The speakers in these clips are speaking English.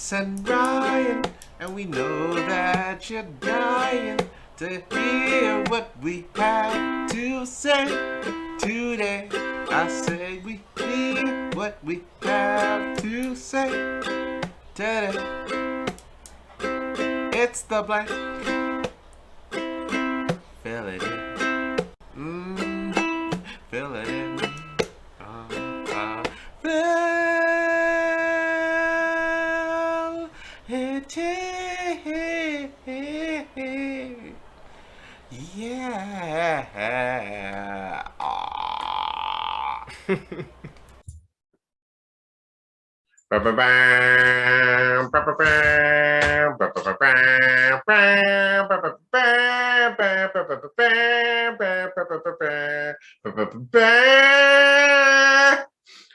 Carlos and Ryan, and we know that you're dying to hear what we have to say today. I say we hear what we have to say today. It's the blank. Fill it in. Fill it in. Fill it in. Yeah.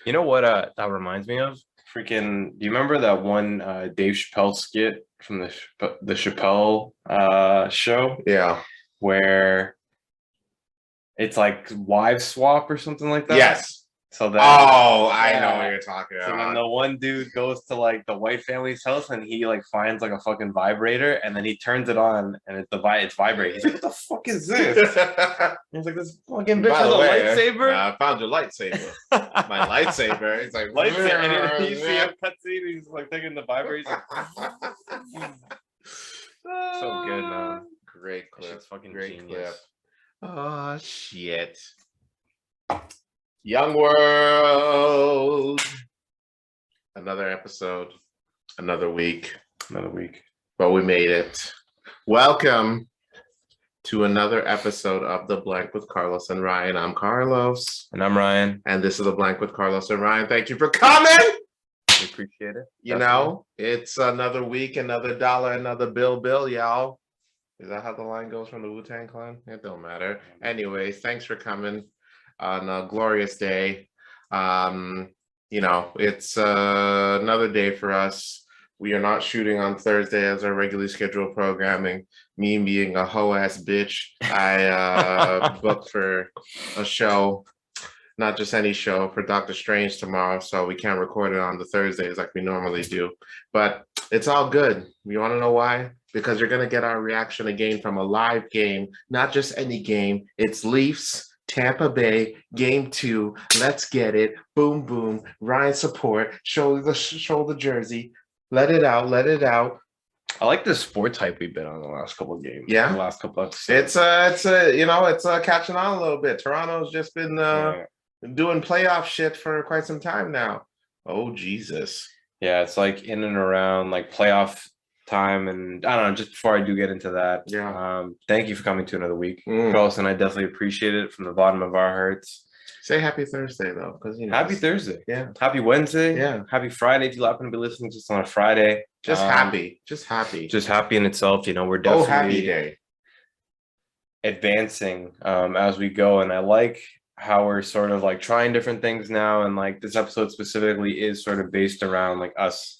You know what that reminds me of? Freaking, do you remember that one Dave Chappelle skit from the Chappelle show? Yeah. Where it's like wives swap or something like that? Yes. So that I know what you're talking about. So then the one dude goes to like the white family's house and he like finds like a fucking vibrator and then he turns it on and it's vibrating. He's like, what the fuck is this? He's like, this fucking bitch has a lightsaber. I found your lightsaber. My lightsaber. It's like lightsaber. And you see a cutscene. He's like taking the vibrator. So good, man. Great clip. Shit's fucking great genius. Clip. Oh shit. Young world. Another episode. Another week. But we made it. Welcome to another episode of The Blank with Carlos and Ryan. I'm Carlos. And I'm Ryan. And this is The Blank with Carlos and Ryan. Thank you for coming. We appreciate it. You know, it's another week, another dollar, another bill, y'all. Is that how the line goes from the Wu-Tang Clan? It don't matter. Anyways, thanks for coming on a glorious day. You know, it's another day for us. We are not shooting on Thursday as our regularly scheduled programming. Me being a hoe-ass bitch, I booked for a show, not just any show, for Doctor Strange tomorrow, so we can't record it on the Thursdays like we normally do. But it's all good. You want to know why? Because you're going to get our reaction again from a live game, not just any game. It's Leafs, Tampa Bay, Game 2. Let's get it. Boom, boom. Ryan support. Show the jersey. Let it out. I like the sports hype we've been on the last couple of games. Yeah. The last couple of episodes. It's catching on a little bit. Toronto's just been doing playoff shit for quite some time now. Oh, Jesus. Yeah, it's like in and around like playoff time, and I don't know, just before I do get into that, thank you for coming to another week. Carlos and I definitely appreciate it from the bottom of our hearts. Say happy Thursday though, because happy Thursday. Yeah. Happy Wednesday. Yeah. Happy Friday if you happen to be listening just on a Friday. Just happy in itself. You know, we're definitely happy day. Advancing as we go, and I like how we're sort of like trying different things now, and like this episode specifically is sort of based around like us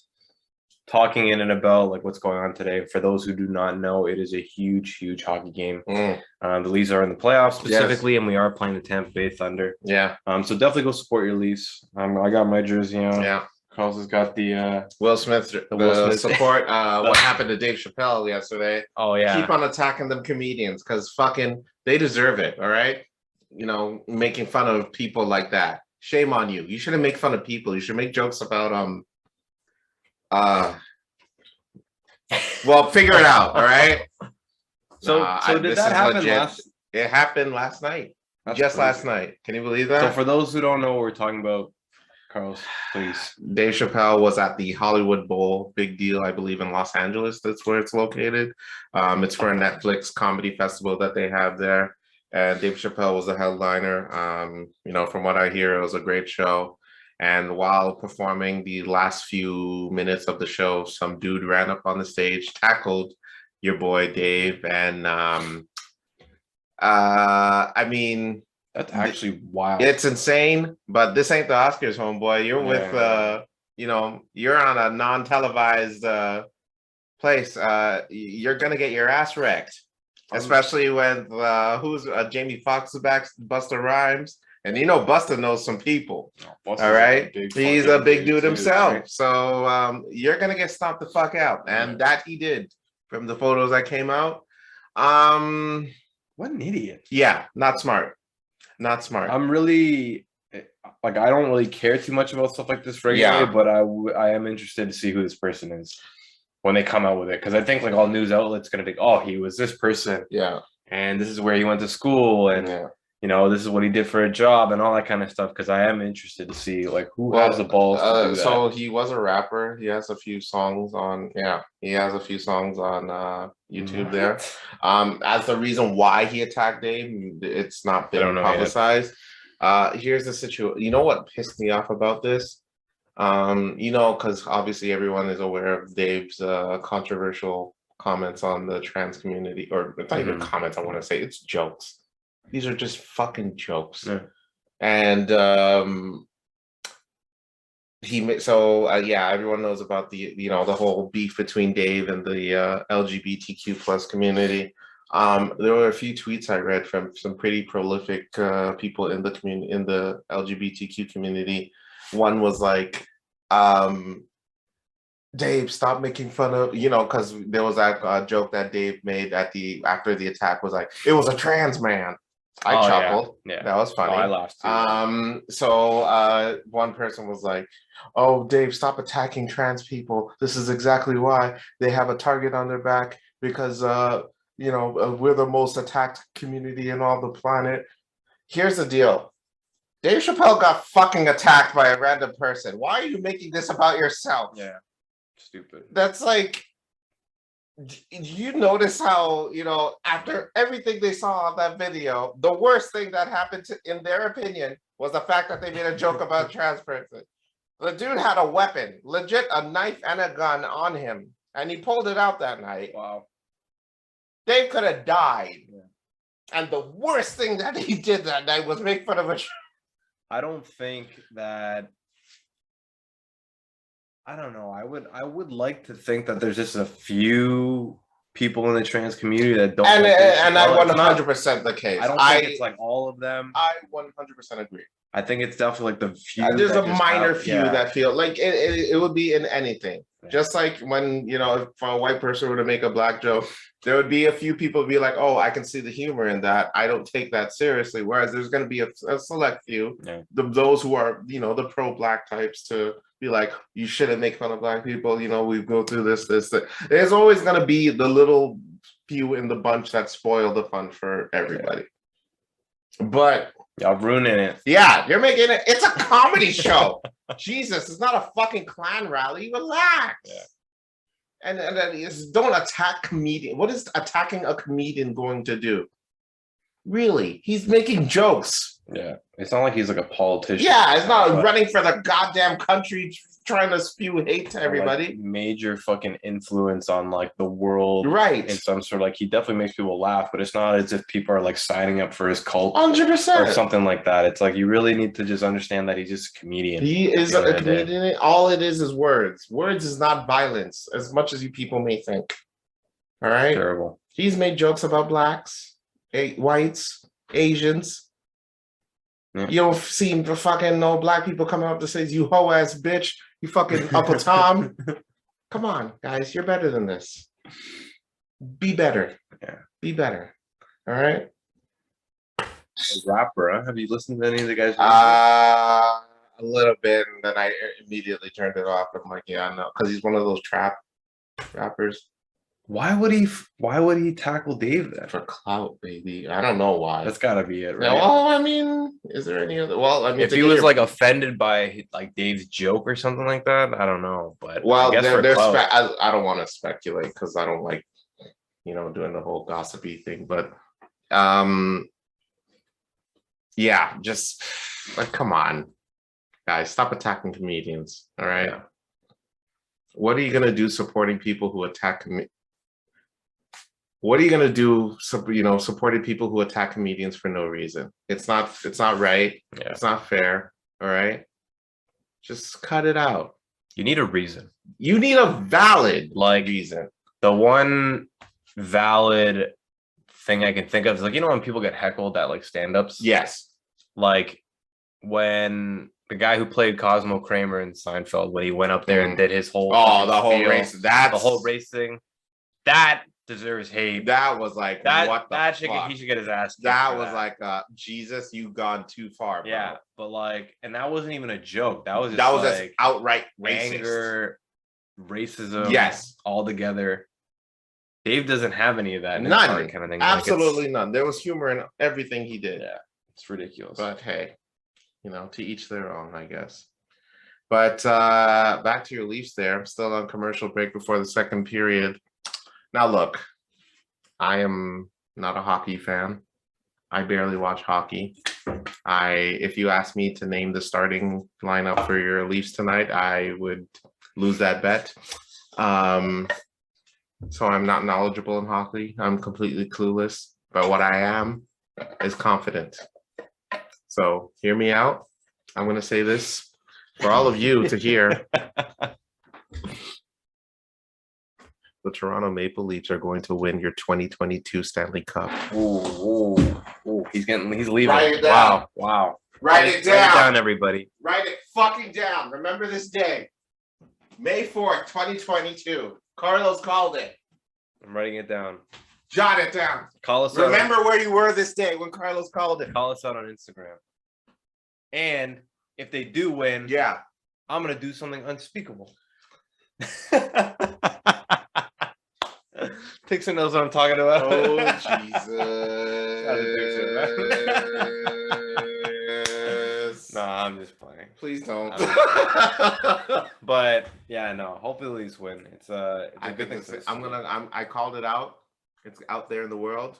talking in and about like what's going on today. For those who do not know, it is a huge hockey game. The Leafs are in the playoffs specifically, and we are playing the Tampa Bay Thunder. So definitely go support your Leafs. I got my jersey on. Carlos has got the Will Smith support. What happened to Dave Chappelle yesterday? Oh yeah, keep on attacking them comedians because fucking they deserve it. All right, you know, making fun of people like that. Shame on you. You shouldn't make fun of people. You should make jokes about well, figure it out, all right? So did that happen It happened last night. Last night. Can you believe that? So for those who don't know what we're talking about, Carlos, please. Dave Chappelle was at the Hollywood Bowl, big deal, I believe, in Los Angeles. That's where it's located. It's for a Netflix comedy festival that they have there. And Dave Chappelle was the headliner. You know, from what I hear, it was a great show. And while performing the last few minutes of the show, some dude ran up on the stage, tackled your boy Dave, and I mean, that's actually wild. It's insane, but this ain't the Oscars, homeboy. You're with you know, you're on a non-televised place. You're gonna get your ass wrecked, especially when Jamie Foxx is back, Busta Rhymes. And you know, Busta knows some people. Busta's All a right, big he's a fucking big dude too, himself. right? So you're gonna get stomped the fuck out, and that he did from the photos that came out. What an idiot. Yeah, not smart. Not smart. I'm really like, I don't really care too much about stuff like this regularly, but I am interested to see who this person is when they come out with it, because I think like all news outlets gonna be, oh, he was this person, Yeah, and this is where he went to school, and yeah. you know, this is what he did for a job and all that kind of stuff, because I am interested to see like who has the balls to do that. So he was a rapper. He has a few songs on. Yeah, he has a few songs on YouTube there. As the reason why he attacked Dave, it's not been publicized. Here's the situation. You know what pissed me off about this? You know, because obviously everyone is aware of Dave's controversial comments on the trans community, or it's not even comments. I want to say it's jokes. These are just fucking jokes. Yeah. And everyone knows about the, you know, the whole beef between Dave and the LGBTQ plus community. There were a few tweets I read from some pretty prolific people in the community, in the LGBTQ community. One was like, Dave, stop making fun of, you know, because there was that joke that Dave made after the attack was like, it was a trans man. I chuckled. Yeah. That was funny. I laughed too. So one person was like, oh, Dave, stop attacking trans people. This is exactly why they have a target on their back, because you know, we're the most attacked community in all the planet. Here's the deal. Dave Chappelle got fucking attacked by a random person. Why are you making this about yourself? Yeah. Stupid. That's like, you notice how, you know, after everything they saw on that video, the worst thing that happened in their opinion was the fact that they made a joke about a trans person. The dude had a weapon, legit a knife and a gun on him, and he pulled it out that night. Wow. Dave could have died. Yeah. And the worst thing that he did that night was make fun of a... I don't think that... I don't know. I would like to think that there's just a few people in the trans community that don't. And I 100% the case. I don't think it's like all of them. I 100% agree. I think it's definitely like the few. There's a minor few that feel like it would be in anything. Yeah. Just like when, you know, if a white person were to make a black joke, there would be a few people be like, oh, I can see the humor in that. I don't take that seriously. Whereas there's going to be a select few, those who are, you know, the pro-black types to be like, you shouldn't make fun of black people. You know, we go through this. There's always going to be the little few in the bunch that spoil the fun for everybody. Yeah. But y'all ruining it. Yeah, you're making it. It's a comedy show. Jesus, it's not a fucking Klan rally. Relax. Yeah. And don't attack comedian. What is attacking a comedian going to do? Really? He's making jokes. Yeah. It's not like he's like a politician. Yeah, it's not running for the goddamn country trying to spew hate to everybody. Like major fucking influence on like the world. Right. In some sort of like, he definitely makes people laugh, but it's not as if people are like signing up for his cult 100% or something like that. It's like, you really need to just understand that he's just a comedian. He is a comedian. All it is words. Words is not violence, as much as you people may think. All right? Terrible. He's made jokes about blacks, whites, Asians. Yeah. You don't see fucking no black people coming up to say, you hoe ass bitch, you fucking Uncle Tom. Come on, guys, you're better than this. Be better. Yeah. Be better. All right. A rapper, huh? Have you listened to any of the guys? A little bit, and then I immediately turned it off. I'm like, yeah, no, because he's one of those trap rappers. Why would he tackle Dave then? For clout, baby. I don't know why. That's gotta be it, right? Well, I mean, is there any other? Well, I mean, if he was like offended by like Dave's joke or something like that, I don't know. But well, I don't want to speculate because I don't like, you know, doing the whole gossipy thing. But yeah, just like, come on, guys, stop attacking comedians. All right. Yeah. What are you gonna do supporting people who attack What are you gonna do, you know, supporting people who attack comedians for no reason? It's not right. Yeah. It's not fair. All right. Just cut it out. You need a reason. You need a valid reason. The one valid thing I can think of is like, you know, when people get heckled at like stand-ups? Yes. Like when the guy who played Cosmo Kramer in Seinfeld, when he went up there and did his whole the whole spiel, race. the whole race thing, that deserves hate. That was like what the fuck? He should get his ass kicked. That was like Jesus, you've gone too far, bro. Yeah, but like, and that wasn't even a joke. That was just just outright racist. Anger, racism, yes, all together. Dave doesn't have any of that. None, kind of thing. Absolutely none. There was humor in everything he did. Yeah, it's ridiculous. But hey, to each their own, I guess. But back to your Leafs there. I'm still on commercial break before the second period. Now look, I am not a hockey fan. I barely watch hockey. If you ask me to name the starting lineup for your Leafs tonight, I would lose that bet. So I'm not knowledgeable in hockey. I'm completely clueless. But what I am is confident. So hear me out. I'm going to say this for all of you to hear. The Toronto Maple Leafs are going to win your 2022 Stanley Cup. Ooh. He's leaving. Write it down. Wow. Write it down. Write it down, everybody. Write it fucking down. Remember this day. May 4th, 2022. Carlos called it. I'm writing it down. Jot it down. Call us. Remember where you were this day when Carlos called it. Call us out on Instagram. And if they do win, yeah, I'm gonna do something unspeakable. Tixon knows what I'm talking about. Oh Jesus! No, I'm just playing. Please don't. But yeah, no. Hopefully, the Leafs win. It's a good thing. I called it out. It's out there in the world.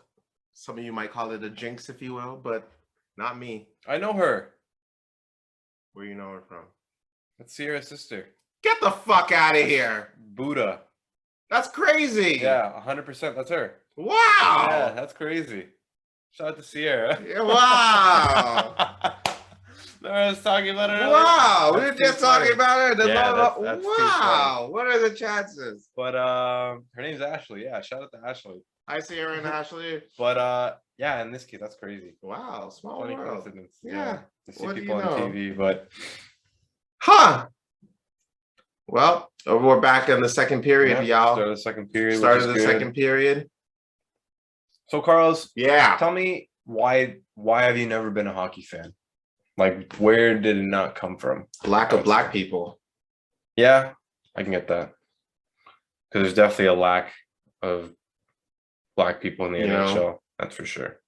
Some of you might call it a jinx, if you will, but not me. I know her. Where you know her from? That's Sierra's sister. Get the fuck out of here. Buddha. That's crazy. Yeah, 100%. That's her. Wow. Yeah, that's crazy. Shout out to Sierra. Yeah, wow. I was talking about her. Wow, we were just talking about her. That's wow, what are the chances? But her name's Ashley. Yeah, shout out to Ashley. I see her and Ashley. But yeah, in this case, that's crazy. Wow, small Funny world. coincidence. Yeah. To see people on TV, but well, we're back in the second period, y'all. Started the second period. Second period. So, Carlos, yeah, tell me why have you never been a hockey fan? Like, where did it not come from? Lack of black people. Yeah, I can get that. Because there's definitely a lack of black people in the NHL. That's for sure.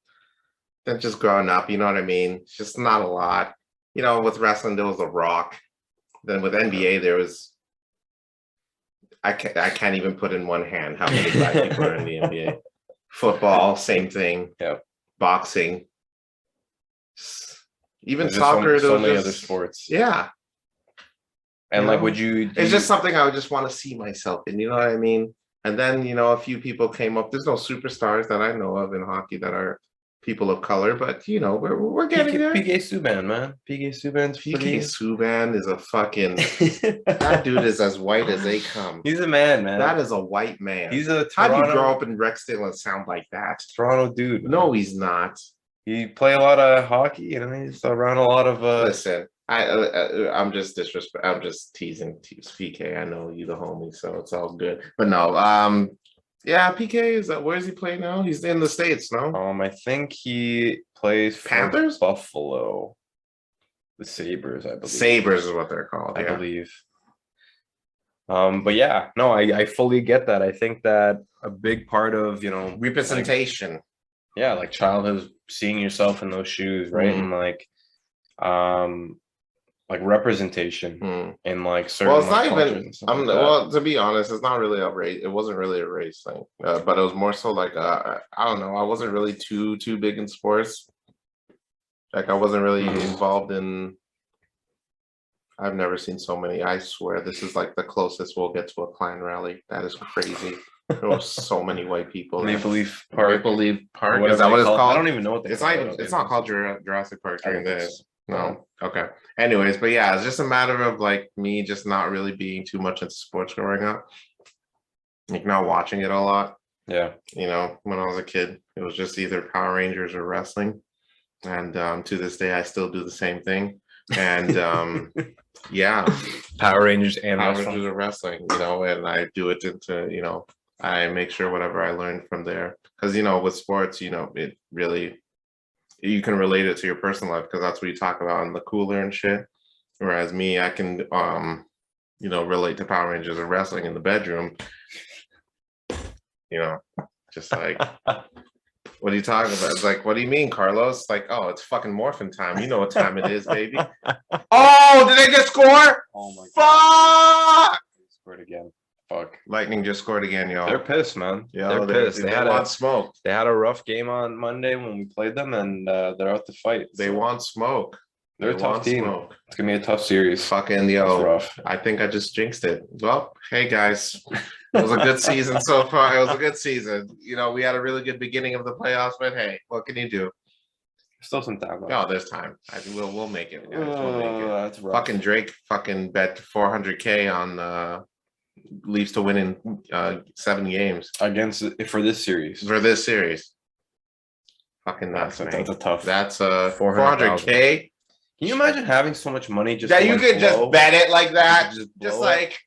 Then just growing up, you know what I mean? It's just not a lot. With wrestling, there was The Rock. Then with NBA, there was... I can't even put in one hand how many black people are in the NBA. Football, same thing. Yep. Boxing. Even there's soccer. So many other sports. Yeah. And would you... It's just something I would just want to see myself in, you know what I mean? And then, a few people came up. There's no superstars that I know of in hockey that are people of color, but, we're getting there. PK Subban, man. PK Subban's PK Subban is a fucking... that dude is as white as they come. He's a man. That is a white man. He's a Toronto... How do you grow up in Rexdale and sound like that? Toronto dude. No, he's not. He play a lot of hockey, he's around a lot of... Listen, I'm just disrespect. I'm just teasing PK. I know you the homie, so it's all good. But no, yeah, PK where does he play now? He's in the States, no? I think he plays for Panthers? Buffalo. The Sabres, I believe. Sabres is what they're called, I believe. But yeah, no, I fully get that. I think that a big part of, representation. Like childhood, seeing yourself in those shoes, right? Mm-hmm. And representation in certain. Well, it's not even. Well, to be honest, it's not really a race. It wasn't really a race thing, but it was more so I don't know. I wasn't really too big in sports. I wasn't really involved in. I've never seen so many. I swear, this is the closest we'll get to a Klein rally. That is crazy. There were so many white people. Maple Leaf Park. Maple Leaf Park. Is that what it's called? I don't even know what it's like. It's not called Jurassic Park during this. No. Okay. Anyways, but yeah, it's just a matter of me just not really being too much into sports growing up. Not watching it a lot. Yeah. When I was a kid, it was just either Power Rangers or wrestling. And to this day, I still do the same thing. And yeah, Power Rangers and Power wrestling. Rangers are wrestling, and I do it into, I make sure whatever I learned from there. Because, with sports, it really, you can relate it to your personal life because that's what you talk about in the cooler and shit. Whereas me, I can, relate to Power Rangers and wrestling in the bedroom. Just like, what are you talking about? It's like, what do you mean, Carlos? Like, oh, it's fucking morphin time. You know what time it is, baby. Oh, did they just score? Oh my god. Fuck! They scored again. Fuck. Lightning just scored again, y'all. They're pissed, man. Yo, they're pissed. They want smoke. They had a rough game on Monday when we played them, and they're out to fight. They want smoke. They're a tough team. Smoke. It's gonna be a tough series. Fucking It's rough. I think I just jinxed it. Well, hey guys, it was a good season so far. It was a good season. We had a really good beginning of the playoffs, but hey, what can you do? Still some time. No, there's time. We'll make it. Guys. We'll make it. That's rough. Fucking Drake fucking bet $400K on Leafs to win in 7 games for this series. Fucking nuts, man. That's a tough. That's 400K. Can you imagine having so much money just that you could just bet it like that? Just like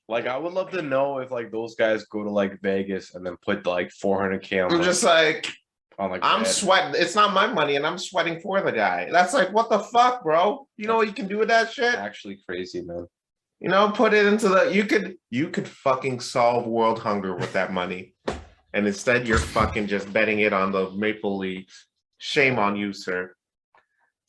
I would love to know if like those guys go to like Vegas and then put like 400K on. I'm just like I'm red. sweating. It's not my money, and I'm sweating for the guy. That's like, what the fuck, bro? You know what you can do with that shit? Actually, crazy, man. Put it into you could fucking solve world hunger with that money, and instead you're fucking just betting it on the Maple Leafs. Shame on you, sir.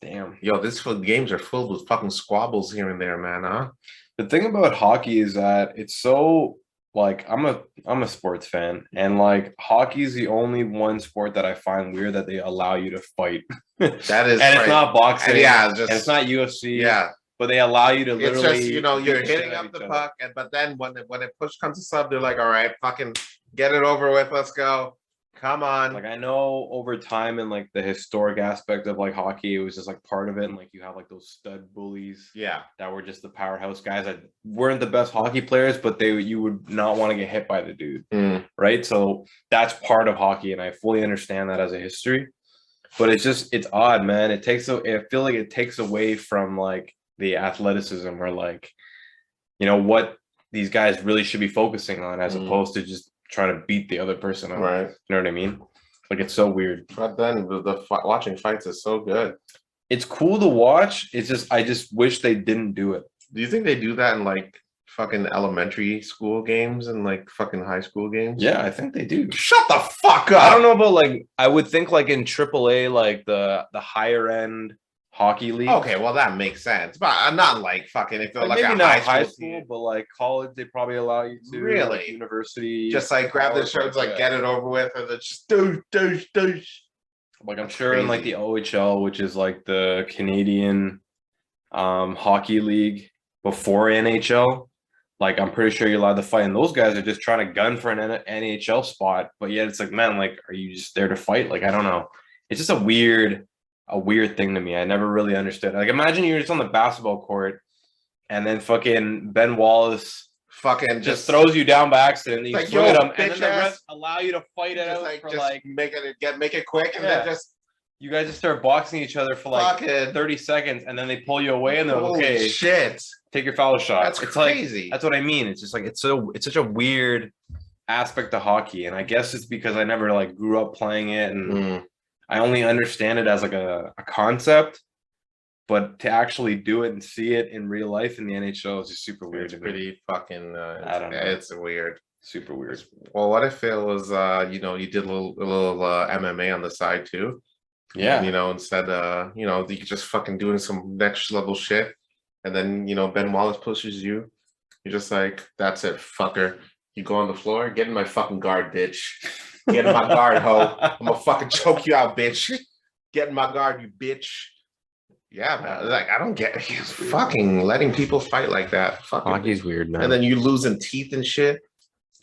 Damn. Yo, games are filled with fucking squabbles here and there, man, huh? The thing about hockey is that it's so like I'm a sports fan, and like hockey is the only one sport that I find weird that they allow you to fight. That is, and it's not boxing. And it's not UFC. Yeah. But they allow you to literally. It's just, you're hitting up the puck, but then when it push comes to sub, they're like, all right, fucking get it over with, let's go. Come on. Like, I know over time and like the historic aspect of like hockey, it was just like part of it. And like you have like those stud bullies. Yeah. That were just the powerhouse guys that weren't the best hockey players, but you would not want to get hit by the dude. Right. So that's part of hockey. And I fully understand that as a history. But it's odd, man. I feel like it takes away from like the athleticism or like, what these guys really should be focusing on as opposed to just trying to beat the other person up. Right. You know what I mean? Like, it's so weird. But then watching fights is so good. It's cool to watch. It's just, I just wish they didn't do it. Do you think they do that in like fucking elementary school games and like fucking high school games? Yeah, I think they do. Shut the fuck up. I don't know about like, I would think like in AAA, like the higher end hockey league. Okay, well that makes sense, but not like fucking if like maybe a not high school, but like college, they probably allow you to. Really, like university, just like grab the shirts, like get it over with, and then just douche. Like I'm sure in like the OHL, which is like the Canadian hockey league before NHL, like I'm pretty sure you're allowed to fight, and those guys are just trying to gun for an NHL spot, but yet it's like, man, like, are you just there to fight? Like, I don't know. It's just a weird thing to me. I never really understood. Like, imagine you're just on the basketball court and then fucking Ben Wallace fucking just throws you down by accident. And you like, swing at him, and then the refs allow you to fight it out for like make it quick, and then just you guys just start boxing each other for like 30 seconds, and then they pull you away, and they're like, okay, shit, take your foul shot. That's it's crazy. Like, that's what I mean. It's just like it's such a weird aspect of hockey, and I guess it's because I never like grew up playing it, and I only understand it as like a concept, but to actually do it and see it in real life in the NHL is just super weird. It's pretty fucking. I don't know. It's weird. Super weird. Well, what if it was you did a little MMA on the side too? Yeah. And, instead you could just fucking doing some next level shit, and then Ben Wallace pushes you. You're just like, that's it, fucker. You go on the floor, get in my fucking guard, bitch. Get in my guard, ho. I'm gonna fucking choke you out, bitch. Get in my guard, you bitch. Yeah, man. Like, I don't get fucking letting people fight like that. Fucking hockey's weird, man. And then you losing teeth and shit.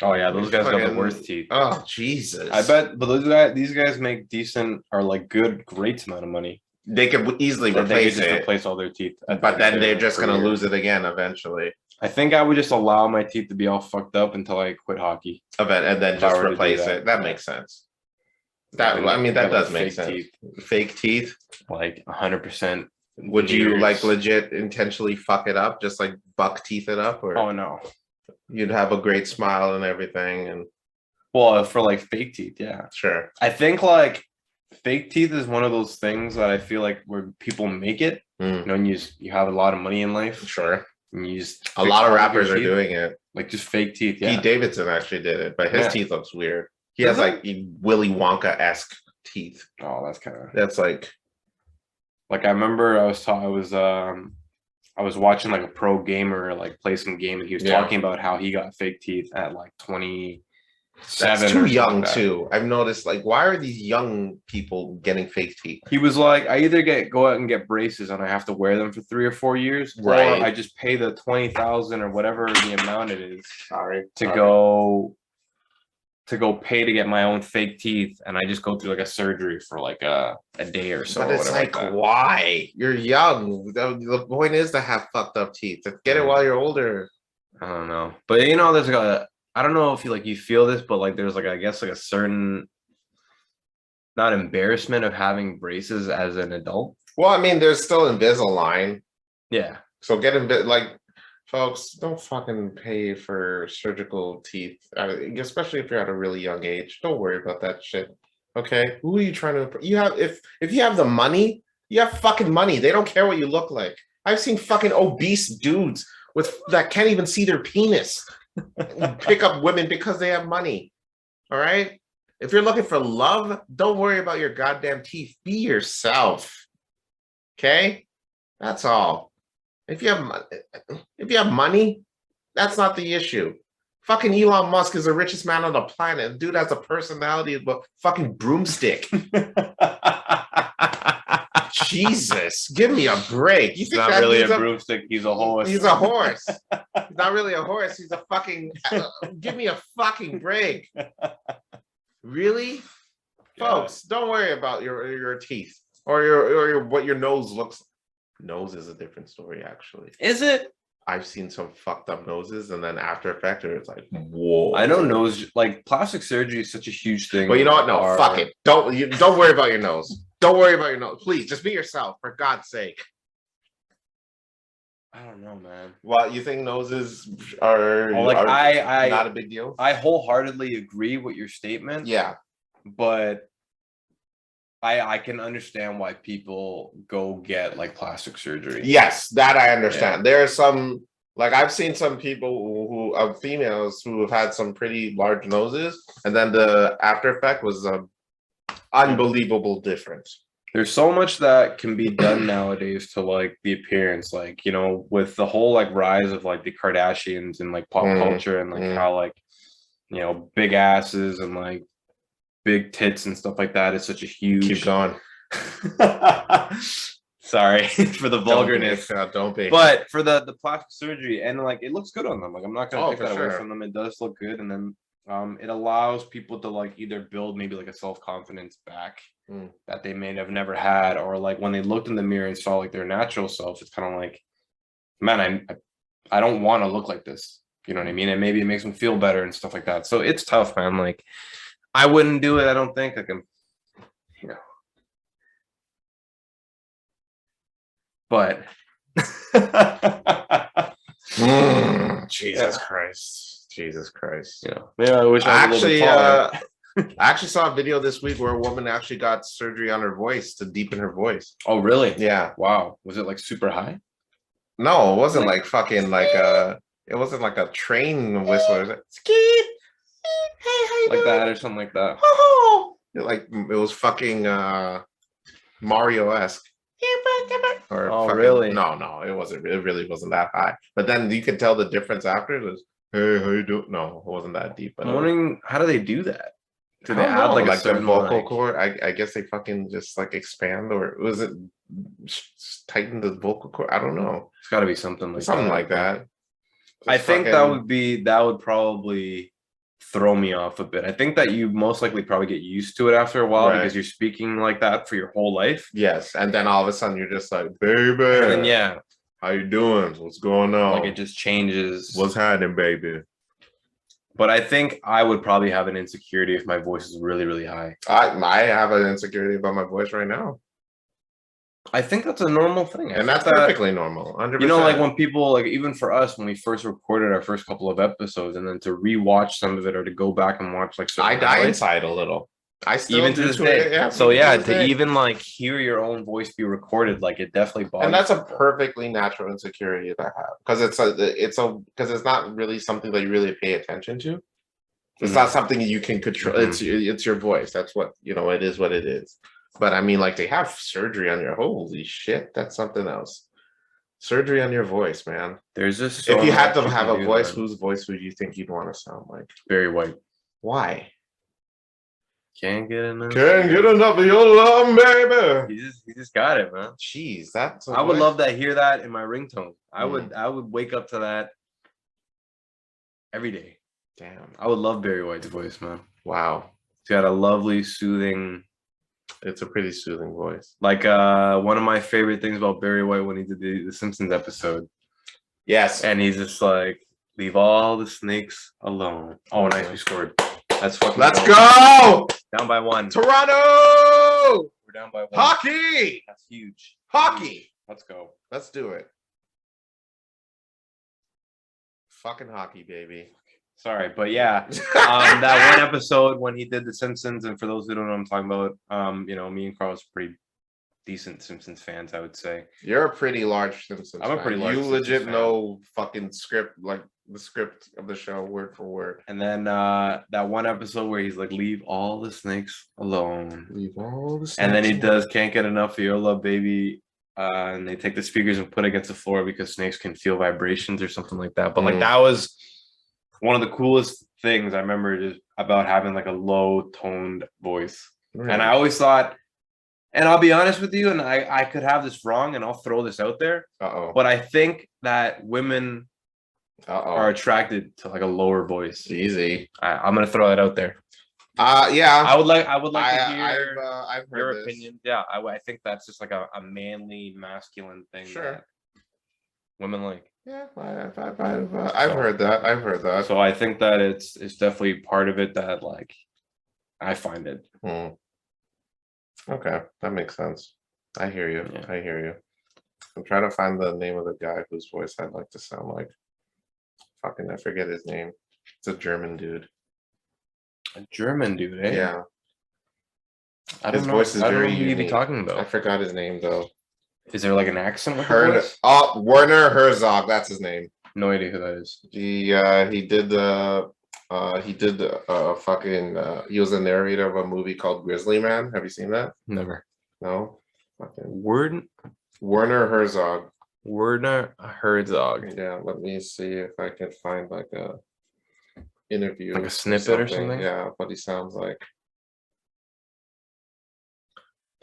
Oh yeah, those guys got the worst teeth. Oh Jesus! I bet, but these guys make decent or like great amount of money. They could easily replace all their teeth, but then they're just gonna lose it again eventually. I think I would just allow my teeth to be all fucked up until I quit hockey. And then just replace it. That makes sense. That does make sense. Fake teeth, like 100%. Would you like Years. legit intentionally fuck it up, just like buck teeth it up, or Oh no. you'd have a great smile and everything? And Well, for like fake teeth, yeah. sure, I think like fake teeth is one of those things that I feel like where people make it. Mm. You know, and you have a lot of money in life, sure. and you just A fix lot of all your rappers are teeth, doing it. like just fake teeth. Yeah. Pete Davidson actually did it, but his Yeah. teeth looks weird. He Does has it? like Willy Wonka-esque teeth. Oh, that's kind of That's like like I remember I was watching like a pro gamer like play some game, and he was Yeah. talking about how he got fake teeth at like 27. that's too or young something like that. too. I've noticed, like, why are these young people getting fake teeth? He was like, I either go out and get braces and I have to wear them for 3 or 4 years, Right. or I just pay the 20,000 or whatever the amount it is Sorry. to go pay to get my own fake teeth, and I just go through like a surgery for like a day or so. But or it's whatever like, that. why? You're young. The point is to have fucked up teeth. Get it while you're older. I don't know, but you know, there's like I don't know if you feel this, but like there's like I guess like a certain not embarrassment of having braces as an adult. Well, I mean, there's still Invisalign. Yeah. So get like, folks, don't fucking pay for surgical teeth, especially if you're at a really young age. Don't worry about that shit. Okay, who are you trying to? You have if you have the money, you have fucking money. They don't care what you look like. I've seen fucking obese dudes that can't even see their penis pick up women because they have money. All right. If you're looking for love, don't worry about your goddamn teeth. Be yourself. Okay, that's all. If you have money, that's not the issue. Fucking Elon Musk is the richest man on the planet. The dude has a personality of a fucking broomstick. Jesus, give me a break. You He's think not that really a dude's broomstick. He's a horse. He's a horse. He's not really a horse. He's a fucking. Give me a fucking break. Really, Yeah. folks, don't worry about your teeth or your what your nose looks. Nose is a different story, actually. Is it? I've seen some fucked up noses, and then after effect, it's like, whoa. I know nose, like plastic surgery is such a huge thing. But you know what? No, fuck it. Don't worry about your nose. Don't worry about your nose. Please, just be yourself, for God's sake. I don't know, man. Well, you think noses are, Like are I not a big deal? I wholeheartedly agree with your statement. Yeah. But I can understand why people go get like plastic surgery. Yes, that I understand. There are some, like I've seen some people who females who have had some pretty large noses, and then the after effect was unbelievable difference. There's so much that can be done nowadays to like the appearance, like, you know, with the whole like rise of like the Kardashians and like pop culture and like how like, you know, big asses and like big tits and stuff like that is such a huge. Keep going. Sorry for the vulgarness. Don't be. But for the plastic surgery, and like it looks good on them. Like I'm not gonna take that away sure. from them. It does look good, and then it allows people to like either build maybe like a self-confidence back that they may have never had, or like when they looked in the mirror and saw like their natural self, it's kind of like, man, I don't want to look like this. You know what I mean? And maybe it makes them feel better and stuff like that. So it's tough, man. Like I wouldn't do it. I don't think. Like I'm, you know. But Jesus Christ. Jesus Christ. You know, maybe I wish I was I actually saw a video this week where a woman actually got surgery on her voice to deepen her voice. Oh, really? Yeah. Wow. Was it like super high? No, it wasn't like fucking like it wasn't like a train whistle. It was like, Skeet. Hey, how you Like doing? that or something like that. Like it was fucking Mario-esque. Or Oh, fucking, really? No, it wasn't. It really wasn't that high. But then you could tell the difference after. It was, hey, how you doing? No, it wasn't that deep. But I'm wondering, how do they do that? Do they I don't add know, like a their certain vocal like, cord? I guess they fucking just like expand, or was it tighten the vocal cord? I don't know. It's got to be something like Something that. like that. I Just think fucking- that would probably throw me off a bit. I think that you most likely probably get used to it after a while Right. because you're speaking like that for your whole life. Yes, and then all of a sudden you're just like, baby, And then yeah, how you doing? What's going on? like it just changes. What's happening, baby? But I think I would probably have an insecurity if my voice is really, really high. I have an insecurity about my voice right now. I think that's a normal thing. And that's perfectly normal. 100%. You know, like when people, like even for us, when we first recorded our first couple of episodes, and then to rewatch some of it or to go back and watch like I certain die highlights, inside a little. I still even to do this day. Yeah, So even yeah, to this to day. even like hear your own voice be recorded, like it definitely bothers. And that's a people. perfectly natural insecurity to have because because it's not really something that you really pay attention to. It's not something you can control. It's your voice. That's what it is. What it is. But I mean, like they have surgery on your holy shit. That's something else. Surgery on your voice, man. There's just if you had to much have can a do, voice, man. whose voice would you think you'd want to sound like? Barry White. Why? Can't get enough. Can't get enough of your love, baby. He just got it, man. Jeez, that's. I would love to hear that in my ringtone. I would wake up to that every day. Damn. I would love Barry White's voice, man. Wow. He's got a lovely, soothing. It's a pretty soothing voice. Like one of my favorite things about Barry White when he did the Simpsons episode. Yes. And he's just like, leave all the snakes alone. Oh, nice, we scored. Let's go. Down by 1. Toronto. We're down by 1. Hockey. That's huge. Hockey. Let's go. Let's do it. Fucking hockey, baby. Sorry, but yeah, that one episode when he did The Simpsons, and for those who don't know what I'm talking about, me and Carl's pretty decent Simpsons fans, I would say. You're a pretty large Simpsons I'm a pretty large You Simpsons legit fan. know fucking script, like the script of the show, word for word. And then that one episode where he's like, leave all the snakes alone. Leave all the snakes And then he alone. does Can't Get Enough of Your Love, Baby. And they take the speakers and put it against the floor because snakes can feel vibrations or something like that. But like that was one of the coolest things I remember just about having like a low toned voice. Really? And I always thought, and I'll be honest with you, and I could have this wrong, and I'll throw this out there. But I think that women are attracted to like a lower voice. Easy. I'm gonna throw that out there. Yeah. I would like to hear I've heard your this. opinion. Yeah, I think that's just like a manly, masculine thing. Sure. That women like. Yeah, I've heard that. I've heard that. So I think that it's definitely part of it that like I find it. Okay, that makes sense. I hear you. Yeah. I hear you. I'm trying to find the name of the guy whose voice I'd like to sound like. Fucking, I forget his name. It's a German dude. A German dude, eh? Yeah. His voice is very unique. What are you even talking about? I forgot his name though. Is there like an accent with the voice? Werner Herzog. That's his name. No idea who that is. He did he was a narrator of a movie called Grizzly Man. Have you seen that? Never. No. Werner Herzog. Werner Herzog. Yeah, let me see if I can find like a interview, like a snippet or something. Yeah, what he sounds like.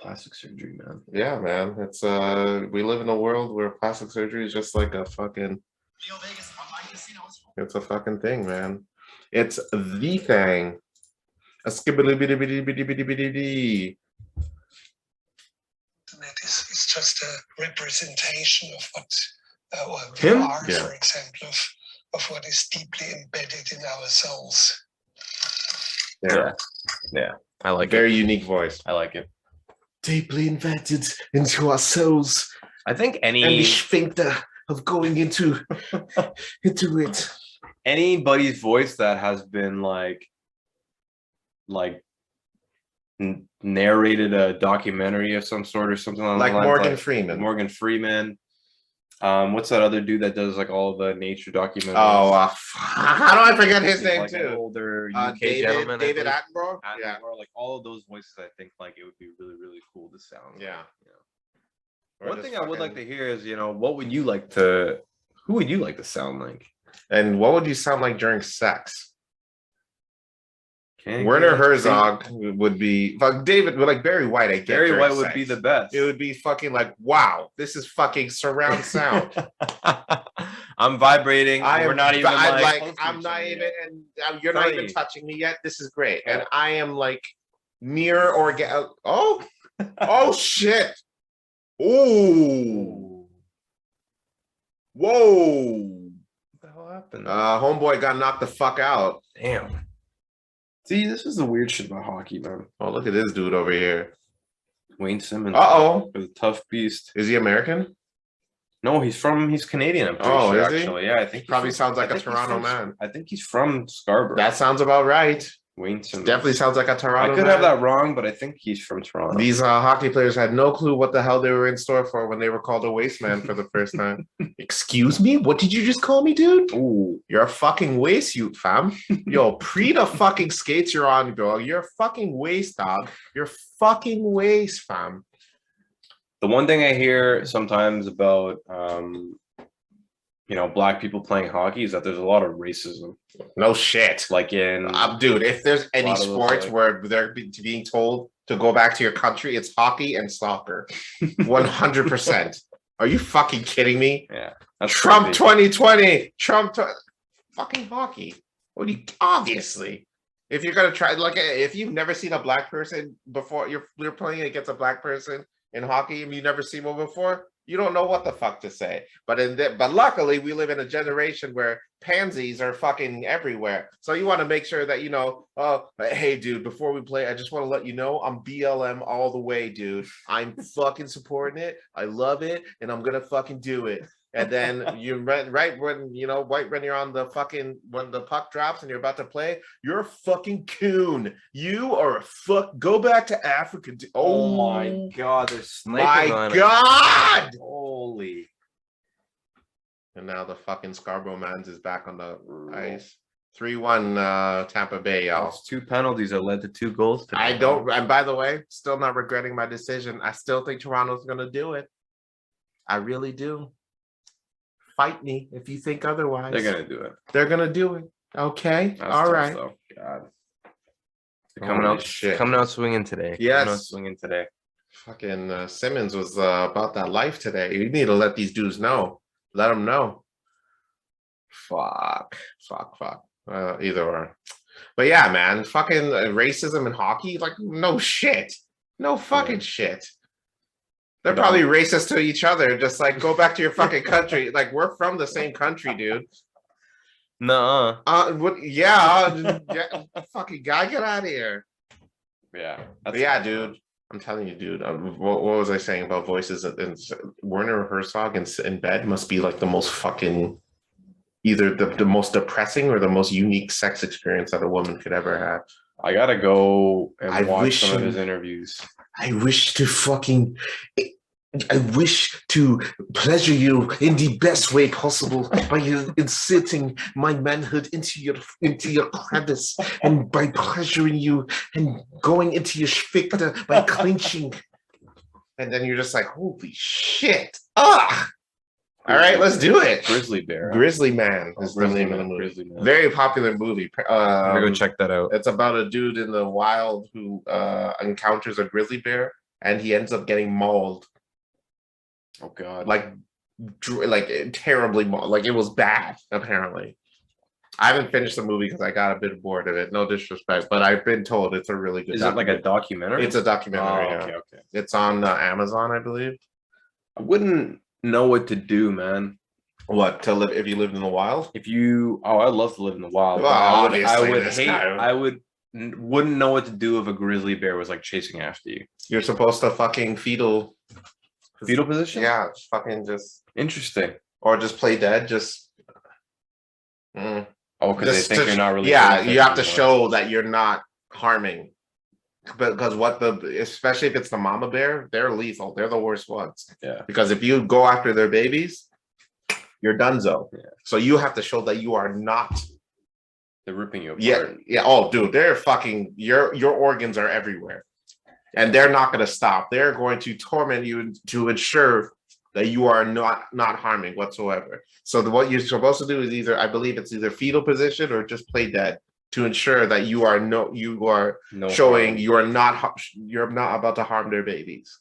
Plastic surgery, man. Yeah, man. It's we live in a world where plastic surgery is just like a fucking. It's a fucking thing, man. It's the thing. A skibbly bitty bitty bitty bitty bitty bitty. It's just a representation of what Him? we are, for example, of what is deeply embedded in our souls. Yeah. I like Very unique voice. I like it. Deeply embedded into our souls. I think And the sphincter of going into it. Anybody's voice that has been narrated a documentary of some sort or something like Morgan Freeman. Morgan Freeman. What's that other dude that does like all the nature documentaries? How do I forget his name like too? An older UK gentleman. David Attenborough. Yeah. Like all of those voices, I think like it would be really, really cool to sound. Yeah. One thing I would like to hear is, what would you like to? Who would you like to sound like? And what would you sound like during sex? Werner Herzog would be like David, like Barry White. I get Barry White would be the best. It would be fucking like, wow, this is fucking surround sound. I'm vibrating. We're not even I'm not even, and you're not even touching me yet. This is great, and I am like near orgasm. Oh shit! Ooh, whoa! What the hell happened? Homeboy got knocked the fuck out. Damn. See, this is the weird shit about hockey, man. Oh, look at this dude over here. Wayne Simmons. Uh-oh. The tough beast. Is he American? No, he's Canadian. I'm pretty Oh, sure, is he? actually. Yeah, I think Probably sounds like a Toronto man. I think he's from Scarborough. That sounds about right. Wayne Simmons. Definitely sounds like a Toronto I could man. have that wrong, but I think he's from Toronto. These hockey players had no clue what the hell they were in store for when they were called a waste man for the first time. Excuse me? What did you just call me, dude? Ooh. You're a fucking waste, you fam. Yo, pre the fucking skates you're on, bro. You're a fucking waste, dog. You're fucking waste, fam. The one thing I hear sometimes about Black people playing hockey is that there's a lot of racism. No shit. Like in dude, if there's any lot of those, sports like- where they're being told to go back to your country, it's hockey and soccer. 100%. Are you fucking kidding me? Yeah. That's Trump crazy. 2020. Fucking hockey. What do you obviously? If you're gonna try, like, if you've never seen a black person before, you're playing against a black person in hockey and you've never seen one before, you don't know what the fuck to say. But luckily we live in a generation where pansies are fucking everywhere. So you want to make sure that hey dude, before we play, I just want to let you know I'm BLM all the way, dude. I'm fucking supporting it. I love it, and I'm gonna fucking do it. And then right when when you're on the fucking, when the puck drops and you're about to play, you're a fucking coon. You are a fuck. Go back to Africa. Oh my god, there's sniping my on god! it. Holy. And now the fucking Scarborough Mans is back on the ice. 3-1 Tampa Bay, y'all. That's 2 penalties that led to 2 goals today. And by the way, still not regretting my decision. I still think Toronto's gonna do it. I really do. Fight me if you think otherwise. They're gonna do it. They're gonna do it. Okay. That's All tough, right. though. God. They're Holy coming out swinging today. Yes. Coming out swinging today. Fucking Simmons was about that life today. You need to let these dudes know. Let them know. Fuck. Either or. But yeah, man. Fucking racism in hockey. Like, no shit. No fucking shit. They're probably racist to each other. Just like, go back to your fucking country. Like, we're from the same country, dude. Nuh-uh. Yeah. Fucking guy, get out of here. Yeah. But yeah, dude. I'm telling you, dude. What was I saying about voices? Werner Herzog in bed must be like the most fucking, either the most depressing or the most unique sex experience that a woman could ever have. I gotta go and watch some of his his interviews. I wish to pleasure you in the best way possible by inserting my manhood into your crevice, and by pleasuring you and going into your sphincter by clenching. And then you're just like, holy shit. Ah! All right, let's do it. Grizzly Bear. Grizzly Man is the name of the movie. Grizzly Man. Very popular movie. I'm gonna go check that out. It's about a dude in the wild who encounters a grizzly bear, and he ends up getting mauled. Oh god. Like terribly mauled. Like, it was bad, apparently. I haven't finished the movie because I got a bit bored of it. No disrespect, but I've been told it's a really good. Is it like a documentary? It's a documentary. Oh, yeah. okay. It's on Amazon, I believe. I wouldn't know what to do, man. What, to live if you lived in the wild? I'd love to live in the wild. Well, obviously, I wouldn't know what to do if a grizzly bear was like chasing after you. You're supposed to fucking fetal Position? Yeah, fucking just Interesting. or just play dead. Just. Oh, because they Just think you're not really. Yeah, doing you have to things, show that you're not harming. Because especially if it's the mama bear, they're lethal. They're the worst ones. Yeah. Because if you go after their babies, you're donezo. Yeah. So you have to show that you are not. They're ripping you apart. Yeah. Yeah. Oh, dude, they're fucking. Your organs are everywhere, and they're not going to stop. They're going to torment you to ensure that you are not harming whatsoever. So what you're supposed to do is I believe it's either fetal position or just play dead, to ensure that you are showing harm. you're not about to harm their babies.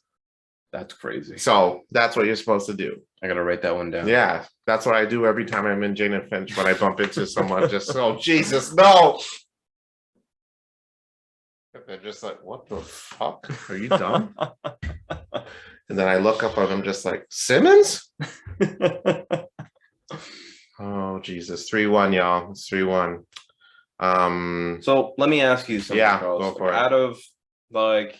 That's crazy. So that's what you're supposed to do. I gotta write that one down. Yeah, that's what I do every time I'm in Jane and Finch when I bump into someone. Just, oh Jesus, no! They're just like, what the fuck? Are you dumb? And then I look up and I'm just like, Simmons? Oh Jesus, 3-1, y'all. It's 3-1. So let me ask you something. Yeah, Carlos. go for it. Out of like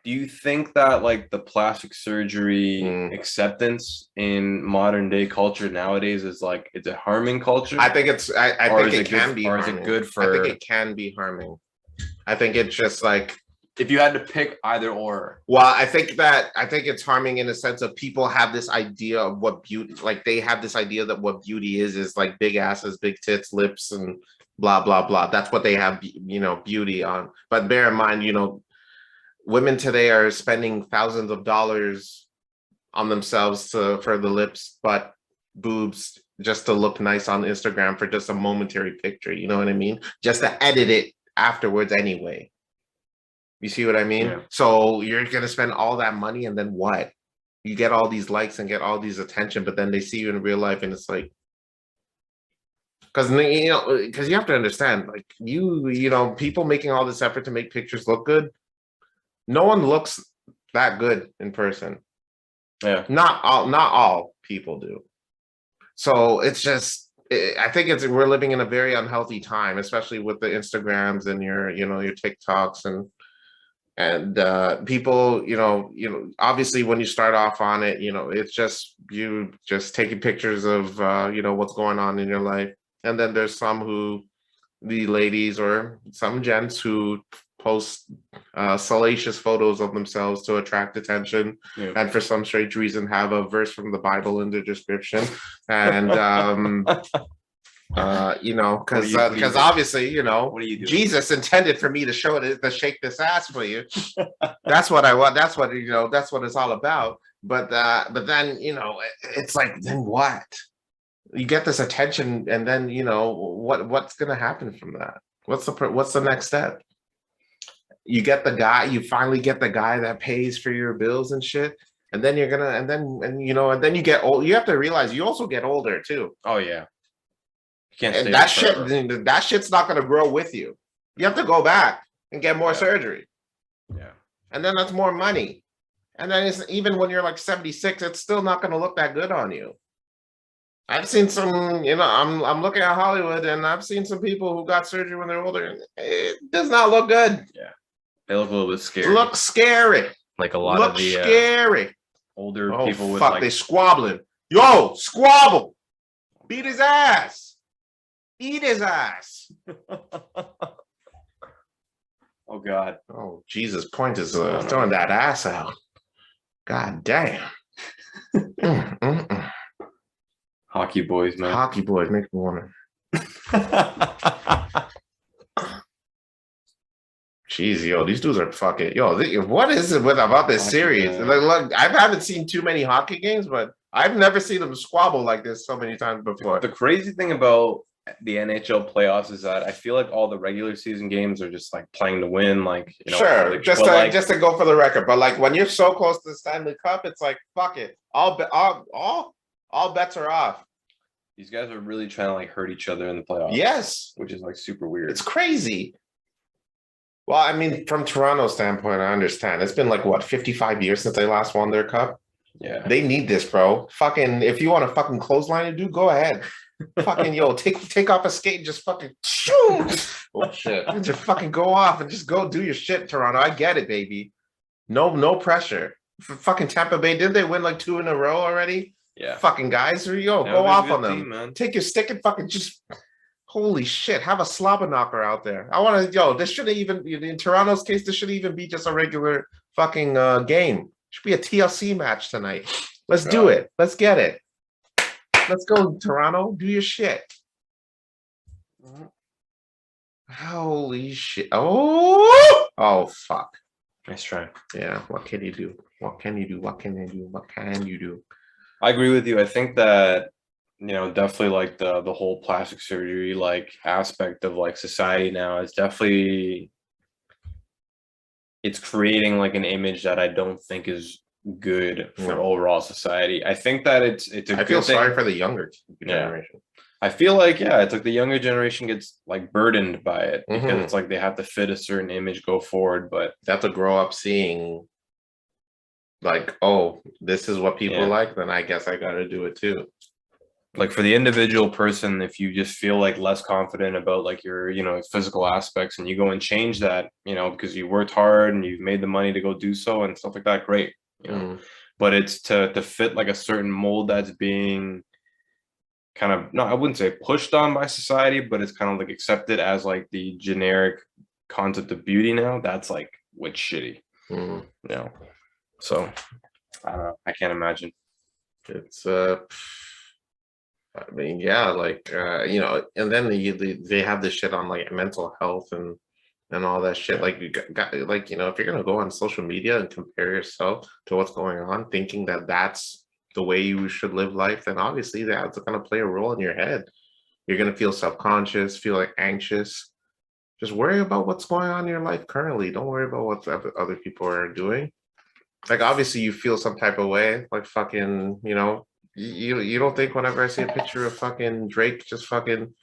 Do you think that like the plastic surgery Mm. acceptance in modern day culture nowadays is like, is it harming culture? I think it's. I Or think is it it good- can be. or is it harming. good I think for- it can be harming. I think it's just like. If you had to pick either or. Well, I think it's harming in the sense of people have this idea of what beauty, like they have this idea that what beauty is like big asses, big tits, lips, and blah blah blah. That's what they have, beauty on. But bear in mind, women today are spending thousands of dollars on themselves for the lips, butt, boobs, just to look nice on Instagram for just a momentary picture. You know what I mean? Just to edit it afterwards anyway. You see what I mean? Yeah. So you're gonna spend all that money and then what? You get all these likes and get all these attention, but then they see you in real life and it's like, because you have to understand, like people making all this effort to make pictures look good. No one looks that good in person. Yeah. Not all people do. So it's just, I think we're living in a very unhealthy time, especially with the Instagrams and your TikToks and people, obviously when you start off on it, it's just you just taking pictures of what's going on in your life. And then there's the ladies or some gents who post salacious photos of themselves to attract attention, and for some strange reason have a verse from the Bible in their description. And because obviously, What do you do? Jesus intended for me to shake this ass for you. That's what I want. That's what it's all about. But then, it's like, then what? You get this attention, and then, what's going to happen from that? What's the next step? You finally get the guy that pays for your bills and shit. And then and then you get old. You have to realize you also get older too. Oh yeah. You can't And that shit's not going to grow with you. You have to go back and get more surgery. Yeah. And then that's more money. And then even when you're like 76, it's still not going to look that good on you. I've seen some, I'm looking at Hollywood, and I've seen some people who got surgery when they're older, and it does not look good. Yeah. They look a little bit scary. Look scary. Like a lot of the scary. Older people with they squabbling. Yo, squabble. Beat his ass. Eat his ass. Oh God. Oh Jesus! Point is throwing that ass out. God damn. Hockey boys, man. Hockey boys make me want to. Jeez, yo, these dudes are fucking. Yo, what is it about this series? Like, look, I haven't seen too many hockey games, but I've never seen them squabble like this so many times before. The crazy thing about the NHL playoffs is that I feel like all the regular season games are just like playing to win, like sure, like, just to go for the record. But like when you're so close to the Stanley Cup, it's like fuck it, all bets are off. These guys are really trying to like hurt each other in the playoffs. Yes, which is like super weird. It's crazy. Well, I mean, from Toronto's standpoint, I understand. It's been like what 55 years since they last won their cup. Yeah, they need this, bro. Fucking, if you want to fucking clothesline it, dude, go ahead. Fucking yo, take off a skate and just fucking shoot. Oh shit. Just fucking go off and just go do your shit, Toronto. I get it, baby. No pressure. For fucking Tampa Bay, didn't they win like 2 in a row already? Yeah. Fucking guys, yo, go off on them. Man. Take your stick and fucking just holy shit, have a slobber knocker out there. I want to, this shouldn't even, in Toronto's case, this shouldn't even be just a regular fucking game. It should be a TLC match tonight. Let's do it. Let's get it. Let's go, Toronto. Do your shit. Holy shit. Oh, fuck. Nice try. Yeah, what can you do? What can you do? What can you do? What can you do? I agree with you. I think that, definitely like the whole plastic surgery like aspect of like society now is definitely, it's creating like an image that I don't think is good for overall society. I think that it's a I feel sorry for the younger generation. I feel like it's like the younger generation gets like burdened by it because it's like they have to fit a certain image, go forward, but they have to grow up seeing like, oh, this is what people like, then I guess I got to do it too. like for the individual person, if you just feel like less confident about like your, physical aspects, and you go and change that, because you worked hard and you've made the money to go do so and stuff like that, great. But it's to fit like a certain mold that's being kind of, no, I wouldn't say pushed on by society, but it's kind of like accepted as like the generic concept of beauty now. That's like what's shitty. So I don't know. I can't imagine. It's I mean, yeah, like and then they have this shit on like mental health and all that shit. Like you got like if you're gonna go on social media and compare yourself to what's going on, thinking that that's the way you should live life, then obviously that's gonna play a role in your head. You're gonna feel self-conscious, feel like anxious. Just worry about what's going on in your life currently. Don't worry about what other people are doing. Like obviously you feel some type of way, like fucking, you don't think whenever I see a picture of fucking Drake just fucking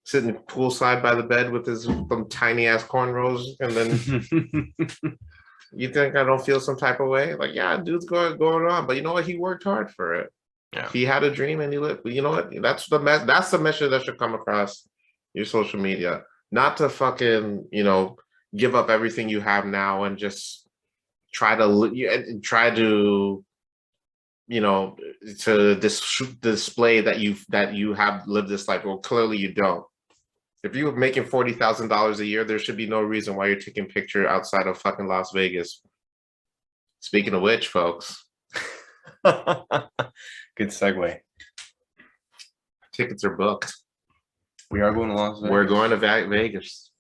sitting poolside by the bed with his some tiny ass cornrows, and then you think I don't feel some type of way? Like, yeah, dude's going on, but you know what? He worked hard for it. Yeah. He had a dream and he lived. But you know what? That's the message that should come across your social media. Not to fucking, give up everything you have now and just try to to display that you have lived this life. Well, clearly you don't. If you were making $40,000 a year, there should be no reason why you're taking picture outside of fucking Las Vegas. Speaking of which, folks, good segue. Tickets are booked. We are going to Las Vegas. We're going to Vegas.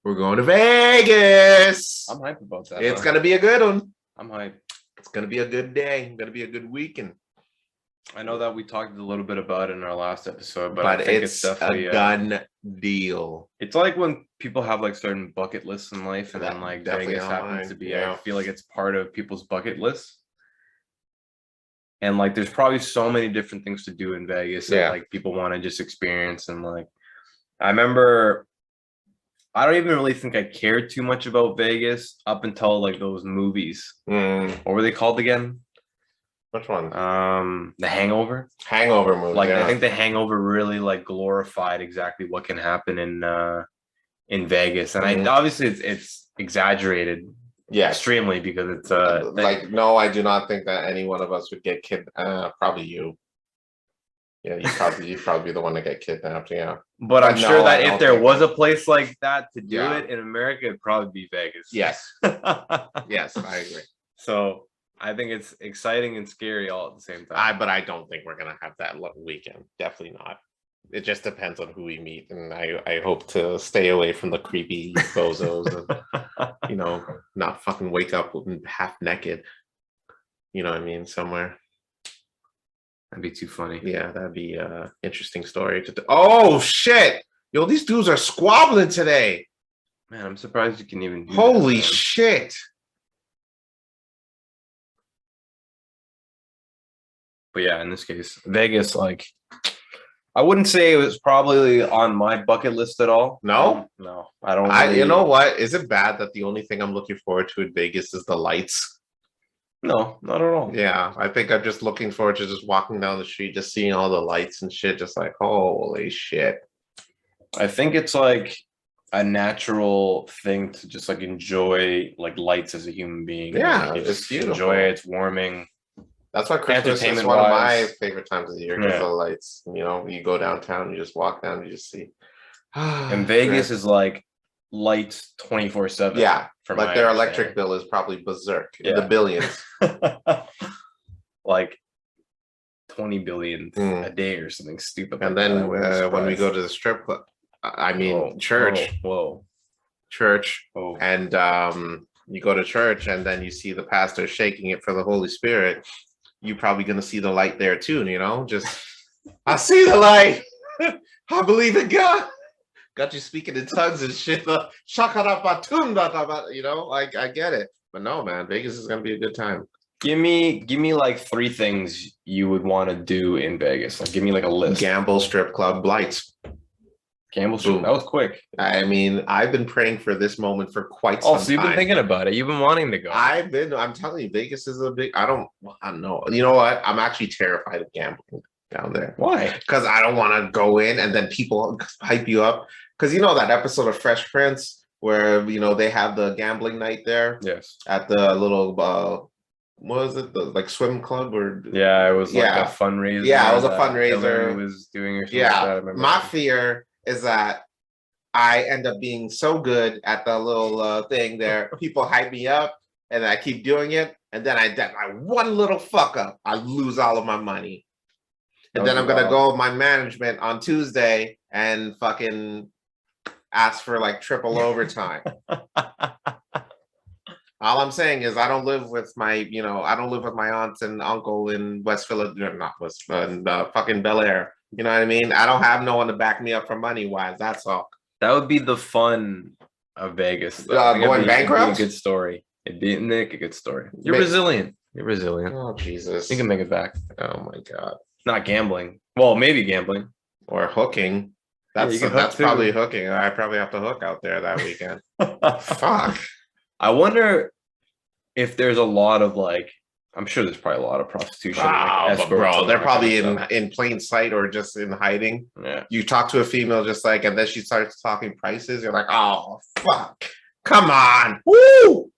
We're going to Vegas. I'm hyped about that. It's gonna be a good one. I'm hyped. It's gonna be a good day. It's gonna be a good weekend. I know that we talked a little bit about it in our last episode, but But I think it's definitely a done deal. It's like when people have like certain bucket lists in life, and That then like definitely Vegas not happens mine, to be. yeah. I feel like it's part of people's bucket lists, and like there's probably so many different things to do in Vegas that Yeah. like people want to just experience. And like I remember, I don't even really think I cared too much about Vegas up until like those movies. What were they called again? Which one? The Hangover. Hangover movie. Like yeah. I think The Hangover really like glorified exactly what can happen in Vegas, and I obviously it's exaggerated, extremely, because it's like no, I do not think that any one of us would get kidnapped. Probably you. Yeah, you'd probably be the one to get kidnapped. Yeah, but I'm sure that if there was that. a place like that to do Yeah. it in America, it'd probably be Vegas. Yes, yes, I agree. So I think it's exciting and scary all at the same time. But I don't think we're gonna have that weekend. Definitely not. It just depends on who we meet, and I hope to stay away from the creepy bozos and not fucking wake up half naked. You know what I mean? Somewhere. That'd be too funny. Yeah, that'd be an interesting story. Oh shit! Yo, these dudes are squabbling today. Man, I'm surprised you can even do Holy that, shit! But yeah, in this case, Vegas, like, I wouldn't say it was probably on my bucket list at all. No? No, I don't. You know what? Is it bad that the only thing I'm looking forward to in Vegas is the lights? No, not at all. Yeah, I think I'm just looking forward to just walking down the street, just seeing all the lights and shit, just like, holy shit. I think it's like a natural thing to just like enjoy like lights as a human being. Yeah, like, it's beautiful. Enjoy it. It's warming. That's why Christmas is one of my Entertainment-wise. favorite times of the year, because of the lights. You go downtown, you just walk down, you just see. And Vegas is like lights 24/7. Yeah, from like my their electric understanding. bill is probably berserk in Yeah. the billions. Like 20 billion Mm. a day or something stupid. And like then that. I wouldn't be when we go surprised. to the strip club, I mean Whoa, church, Whoa. church, Whoa. and you go to church and then you see the pastor shaking it for the Holy Spirit. You're probably gonna see the light there too. Just I see the light. I believe in God. Got you speaking in tongues and shit. Like I get it, but no, man, Vegas is gonna be a good time. Give me like 3 things you would want to do in Vegas. Like give me like a list. Gamble, strip club, lights. Gamble strip. Boom. That was quick. I mean, I've been praying for this moment for quite some time. Oh, so you've been thinking about it. You've been wanting to go. I'm telling you, Vegas is a big, I don't know. You know what? I'm actually terrified of gambling. down there. Why? Because I don't want to go in and then people hype you up. Because you know that episode of Fresh Prince where they have the gambling night there Yes. at the little what was it, the like swim club or Yeah, it was like a fundraiser. Yeah, it was a that fundraiser. Hillary was doing or something Yeah, like that. my fear is that I end up being so good at the little thing there. People hype me up, and I keep doing it, and then I one little fuck up, I lose all of my money, and then I'm gonna go with my management on Tuesday and fucking ask for like triple overtime. All I'm saying is I don't live with my aunt and uncle in West Philadelphia, not West, fucking Bel Air. You know what I mean? I don't have no one to back me up for money wise. That's all. That would be the fun of Vegas. Going bankrupt? It'd be a good story. It'd be, Nick, a good story. You're Ma- resilient. You're resilient. Oh, Jesus. You can make it back. Oh, my God. Not gambling. Well, maybe gambling. Or hooking. Yeah, That's probably hooking. I probably have to hook out there that weekend. Fuck. I wonder if there's a lot of like, I'm sure there's probably a lot of prostitution. Like But bro, they're probably in plain sight or just in hiding. Yeah. You talk to a female just like, and then she starts talking prices. You're like, oh, fuck. Come on. Woo!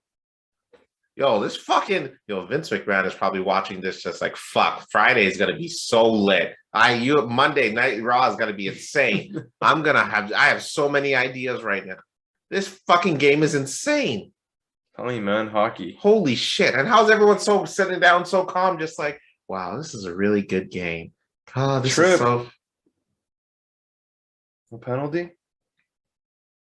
Vince McMahon is probably watching this just like, fuck, Friday is going to be so lit. Monday Night Raw is going to be insane. I have so many ideas right now. This fucking game is insane. Telling you, man, hockey. Holy shit. And how's everyone so sitting down so calm, just like, wow, this is a really good game. Oh, this is so... A penalty?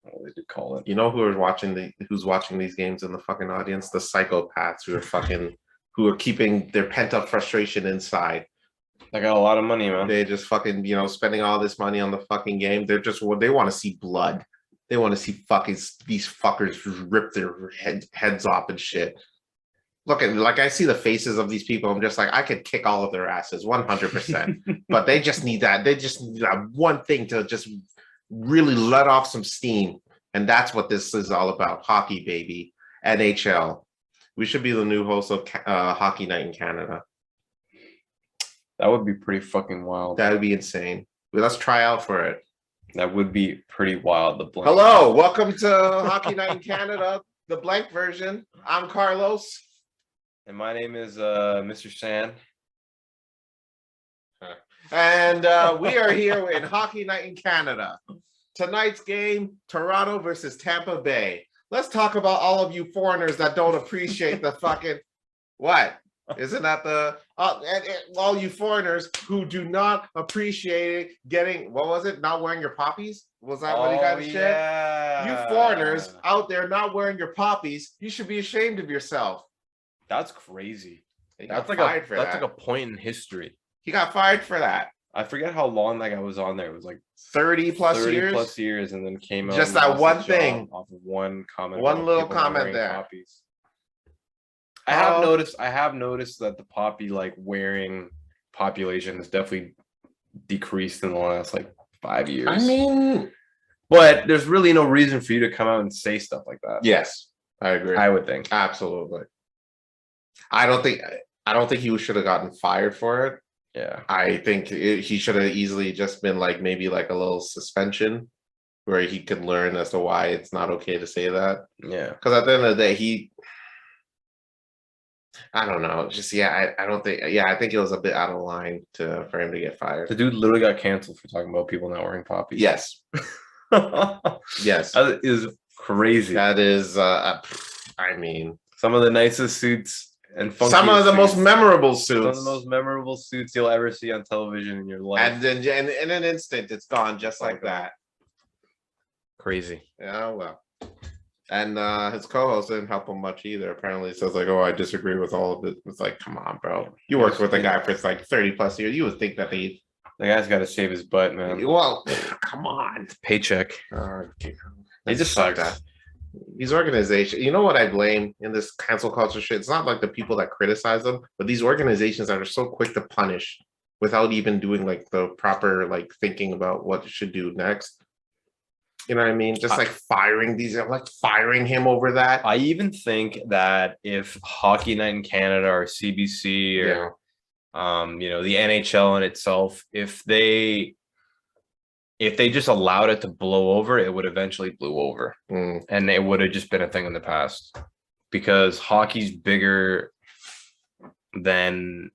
Oh, they did call it. You know who's watching these games in the fucking audience? The psychopaths who are keeping their pent-up frustration inside. I got a lot of money, man. They just fucking, spending all this money on the fucking game. They want to see blood. They want to see these fuckers rip their heads off and shit. I see the faces of these people. I'm just like, I could kick all of their asses 100%. But they just need that. They just need that one thing to just really let off some steam. And that's what this is all about. Hockey, baby. NHL. We should be the new host of Hockey Night in Canada. That would be pretty fucking wild. That would be insane. Let's try out for it. That would be pretty wild. The blank. Hello, welcome to Hockey Night in Canada, the blank version. I'm Carlos. And my name is Mr. San. And we are here in Hockey Night in Canada. Tonight's game, Toronto versus Tampa Bay. Let's talk about all of you foreigners that don't appreciate the fucking... What? Isn't that the... and all you foreigners who do not appreciate getting... What was it? Not wearing your poppies? Was that what you got to shit? Yeah. You foreigners out there not wearing your poppies, you should be ashamed of yourself. That's crazy. That's like a point in history. He got fired for that. I forget how long that guy was on there. It was like 30 plus years, and then came out just that one thing off of one comment. One little comment there. Poppies. I have noticed that the poppy wearing population has definitely decreased in the last 5 years. I mean, but there's really no reason for you to come out and say stuff like that. Yes, I agree. I would think. Absolutely. I don't think he should have gotten fired for it. Yeah. I think he should have easily just been maybe a little suspension where he could learn as to why it's not okay to say that. Yeah. Because at the end of the day, I don't know. Just, I think it was a bit out of line for him to get fired. The dude literally got canceled for talking about people not wearing poppies. Yes. Yes. That is crazy. That is, I mean. Some of the nicest suits and some of the most memorable suits. Some of the most memorable suits you'll ever see on television in your life. And then in an instant, it's gone just like that. Crazy. Yeah, well. And his co-host didn't help him much either. Apparently, it says I disagree with all of it. It's like, come on, bro. You worked with a guy for 30 plus years. You would think that the guy's got to save his butt, man. Well, come on. Paycheck. It just sucks. That. These organizations, you know what I blame in this cancel culture shit? It's not the people that criticize them, but these organizations that are so quick to punish without even doing the proper thinking about what you should do next. You know what I mean? Just firing firing him over that. I even think that if Hockey Night in Canada or CBC or The NHL in itself, if they just allowed it to blow over, it would eventually blow over. And it would have just been a thing in the past, because hockey's bigger than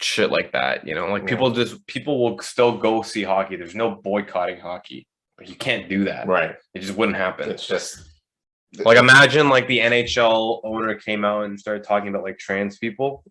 shit like that. Like people will still go see hockey. There's no boycotting hockey. Like, you can't do that. Right. It just wouldn't happen. It's just like, imagine like the NHL owner came out and started talking about like trans people.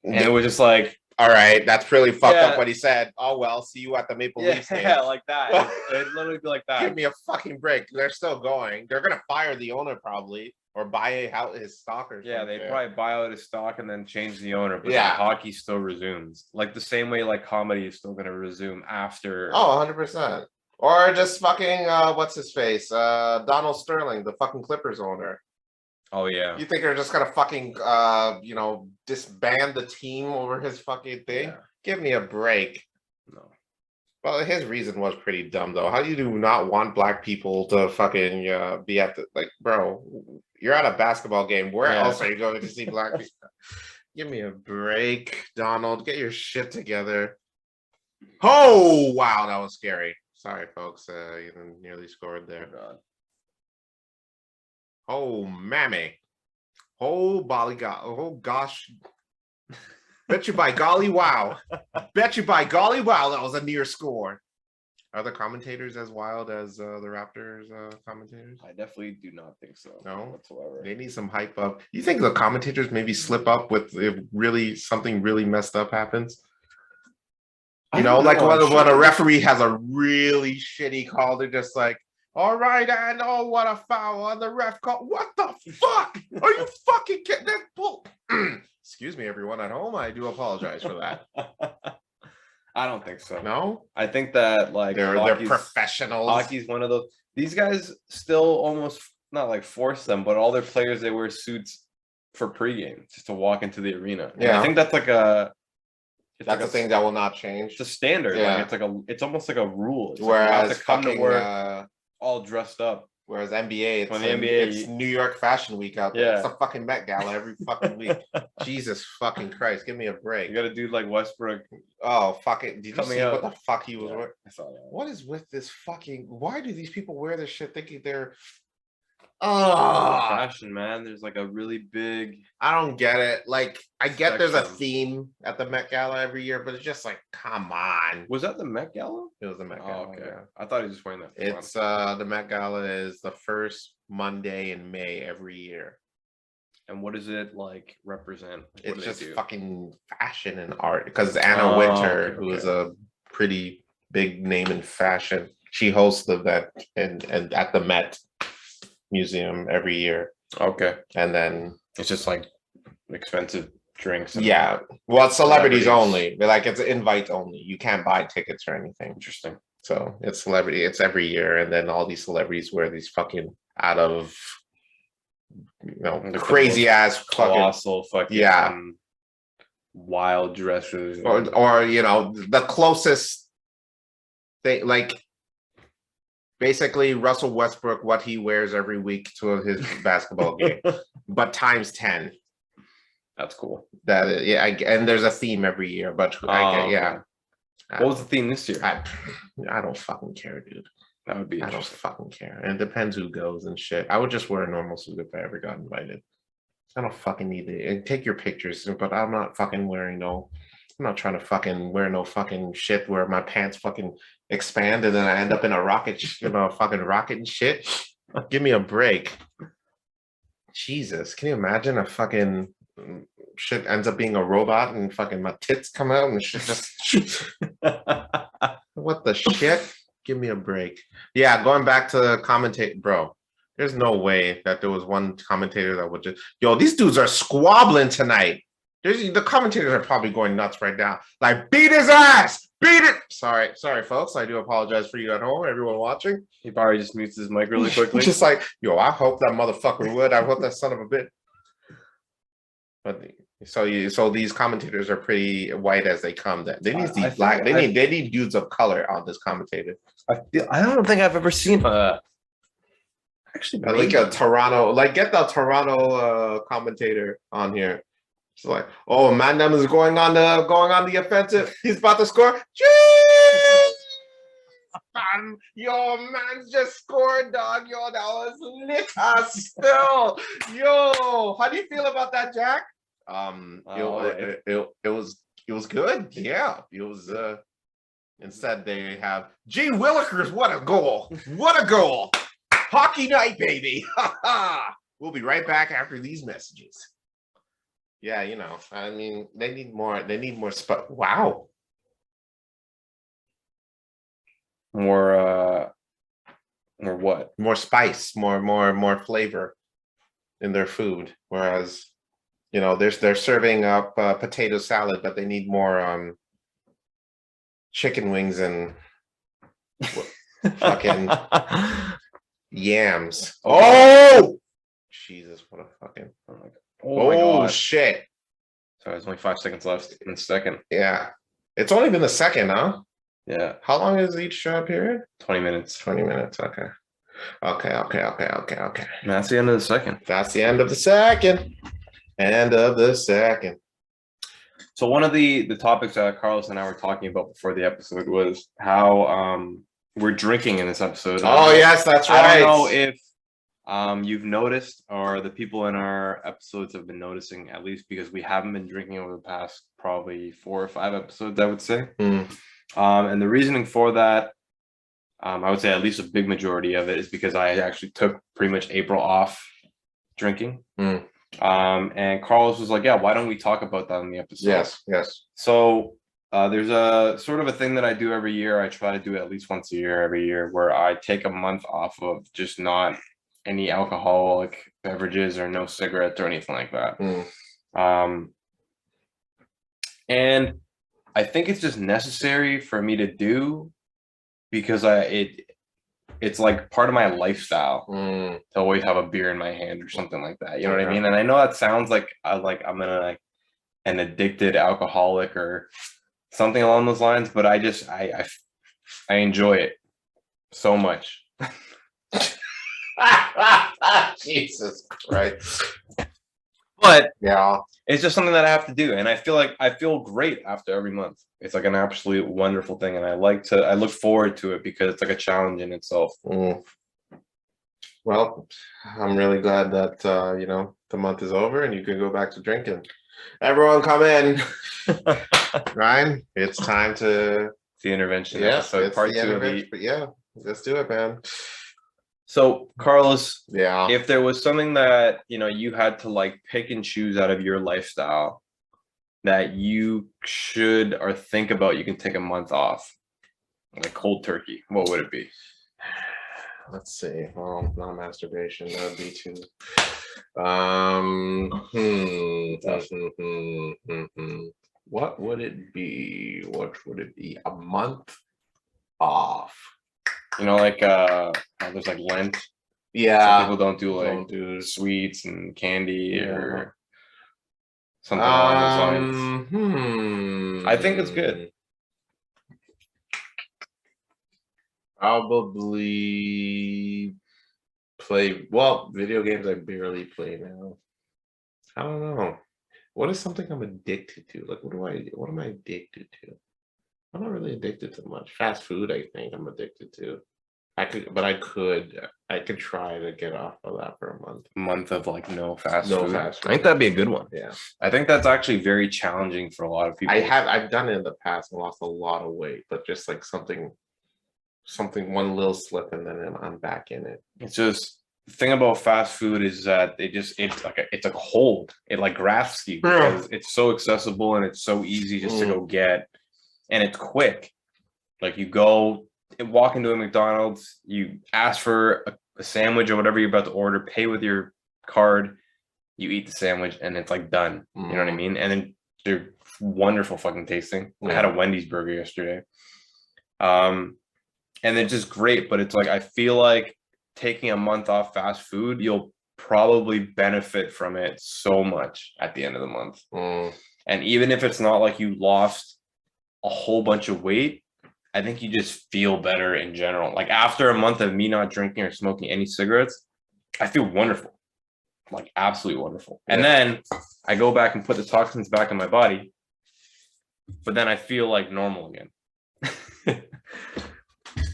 And it was just like, all right, that's really fucked up what he said. Oh well, see you at the Maple Leafs game. Yeah, like that. It'd literally be like that. Give me a fucking break. They're still going. They're gonna fire the owner probably, or buy out his stock or something. Yeah, they'd probably buy out his stock and then change the owner. But yeah, hockey still resumes. Like the same way like comedy is still gonna resume after. Oh, 100%. Or just fucking what's his face? Donald Sterling, the fucking Clippers owner. Oh yeah. You think they're just gonna fucking disband the team over his fucking thing? Yeah. Give me a break. No. Well, his reason was pretty dumb though. How do you do not want black people to fucking be at the, like, bro? You're at a basketball game. Where else are you going to see black people? Give me a break, Donald. Get your shit together. Oh wow, that was scary. Sorry, folks. You nearly scored there. Oh, mammy. Oh, golly, oh, gosh. Bet you by golly, wow. Bet you by golly, wow, that was a near score. Are the commentators as wild as the Raptors commentators? I definitely do not think so. No? Whatsoever. They need some hype up. You think the commentators maybe slip up with if really something really messed up happens? Like when a referee has a really shitty call, they're just like, all right, and oh, what a foul on the ref call. What the fuck? Are you fucking kidding? Excuse me, everyone at home. I do apologize for that. I don't think so. No? I think that like they're professionals. Hockey's one of those. These guys still almost not like force them, but all their players, they wear suits for pregame just to walk into the arena. And I think that's like that's a thing that will not change. It's a standard. Yeah. Like it's almost like a rule. It's whereas like to come to work all dressed up. Whereas NBA, it's New York Fashion Week out there. Yeah. It's the fucking Met Gala every fucking week. Jesus fucking Christ, give me a break. You got a dude like Westbrook. Oh, fuck it. Did you see what the fuck he was wearing? I saw that. What is with this fucking... Why do these people wear this shit thinking they're... Oh, fashion, man. There's like a really big. I don't get it. Like, I get there's a theme at the Met Gala every year, but it's just like, come on. Was that the Met Gala? It was the Met Gala. Okay. Yeah. I thought he was just wearing that. It's the Met Gala is the first Monday in May every year. And what does it like represent? What it's just fucking fashion and art. Because Anna Winter, who is a pretty big name in fashion, she hosts the event and at the Met Museum every year. Okay. And then it's just like expensive drinks. Yeah. Well, it's celebrities only. But like it's invite only. You can't buy tickets or anything. Interesting. So it's celebrity. It's every year. And then all these celebrities wear these fucking out of crazy ass colossal fucking wild dresses. Or the closest thing, like basically Russell Westbrook, what he wears every week to his basketball game, but times 10. That's cool. And there's a theme every year, but what was the theme this year? I don't fucking care, dude. That would be I don't fucking care. And it depends who goes and shit. I would just wear a normal suit if I ever got invited. I don't fucking need it. Take your pictures, but I'm not fucking wearing I'm not trying to fucking wear no fucking shit where my pants fucking expand and then I end up in a rocket, fucking rocket and shit. Give me a break. Jesus, can you imagine a fucking shit ends up being a robot and fucking my tits come out and shit just what the shit? Give me a break. Yeah, going back to the commentate, bro. There's no way that there was one commentator that would just these dudes are squabbling tonight. The commentators are probably going nuts right now. Like, beat his ass! Beat it! Sorry, folks. I do apologize for you at home, everyone watching. He probably just mutes his mic really quickly. Just like, I hope that motherfucker would. I hope that son of a bitch. But so these commentators are pretty white as they come. They need these black. They need dudes of color on this commentator. I don't think I've ever seen actually like a Toronto. Like, get the Toronto commentator on here. It's like, oh, Mandem is going on the offensive. He's about to score. Jeez! Yo, man just scored, dog. Yo, that was lit as still. Yo, how do you feel about that, Jack? It was good. Yeah, it was. Instead, they have Gee Willikers. What a goal! What a goal! Hockey night, baby. We'll be right back after these messages. Yeah, you know, I mean, they need more. They need more. Wow. More what? More spice, more flavor in their food. Whereas, you know, they're serving up potato salad, but they need more chicken wings and fucking yams. Oh, Jesus! What a fucking Oh my God. shit! So there's only 5 seconds left in the second. Yeah, it's only been a second, huh? Yeah, How long is each period? 20 minutes. 20 minutes. Okay. And that's the end of the second. That's the end of the second. End of the second. So one of the topics that Carlos and I were talking about before the episode was how we're drinking in this episode. Oh, yes, that's right. I don't know if you've noticed, or the people in our episodes have been noticing, at least because we haven't been drinking over the past probably 4 or 5 episodes, I would say. And the reasoning for that, I would say at least a big majority of it is because I actually took pretty much April off drinking. And Carlos was like, yeah, why don't we talk about that in the episode? Yes. So there's a sort of a thing that I do every year. I try to do it at least once a year, every year, where I take a month off of just not any alcoholic beverages or no cigarettes or anything like that. And I think it's just necessary for me to do because it's like part of my lifestyle to always have a beer in my hand or something like that. You know what I mean? And I know that sounds like I'm an addicted alcoholic or something along those lines, but I enjoy it so much. Jesus Christ. But yeah, it's just something that I have to do, and I feel great after every month. It's like an absolute wonderful thing, and I look forward to it because it's like a challenge in itself. Well, I'm really glad that the month is over and you can go back to drinking. Everyone, come in. Ryan, it's time to the intervention. Yes, episode, it's part the 2 of intervention. But yeah, let's do it, man. So, Carlos, yeah, if there was something that you had to like pick and choose out of your lifestyle that you should or think about, you can take a month off, like cold turkey, what would it be? Let's see. Well, not masturbation. That would be too. What would it be? What would it be? A month off. Like there's like Lent. Yeah. Some people don't do sweets and candy or something along those lines. I think it's good. Probably play video games I barely play now. I don't know. What is something I'm addicted to? Like what am I addicted to? I'm not really addicted to much. Fast food, I think I'm addicted to. I could try to get off of that for a month. A month of like no fast food. I think that'd be a good one. Yeah. I think that's actually very challenging for a lot of people. I've done it in the past and lost a lot of weight, but just like something, one little slip and then I'm back in it. It's just the thing about fast food is that it's a hold. It like grasps you because it's so accessible and it's so easy just to go get, and it's quick. Like you go walk into a McDonald's, you ask for a sandwich or whatever you're about to order, pay with your card, you eat the sandwich, and it's like done. You know what I mean? And then they're wonderful fucking tasting. I had a Wendy's burger yesterday. And it's just great, but it's like I feel like taking a month off fast food, you'll probably benefit from it so much at the end of the month. And even if it's not like you lost a whole bunch of weight, I think you just feel better in general. Like after a month of me not drinking or smoking any cigarettes, I feel wonderful. like absolutely wonderful. And then I go back and put the toxins back in my body, but then I feel like normal again.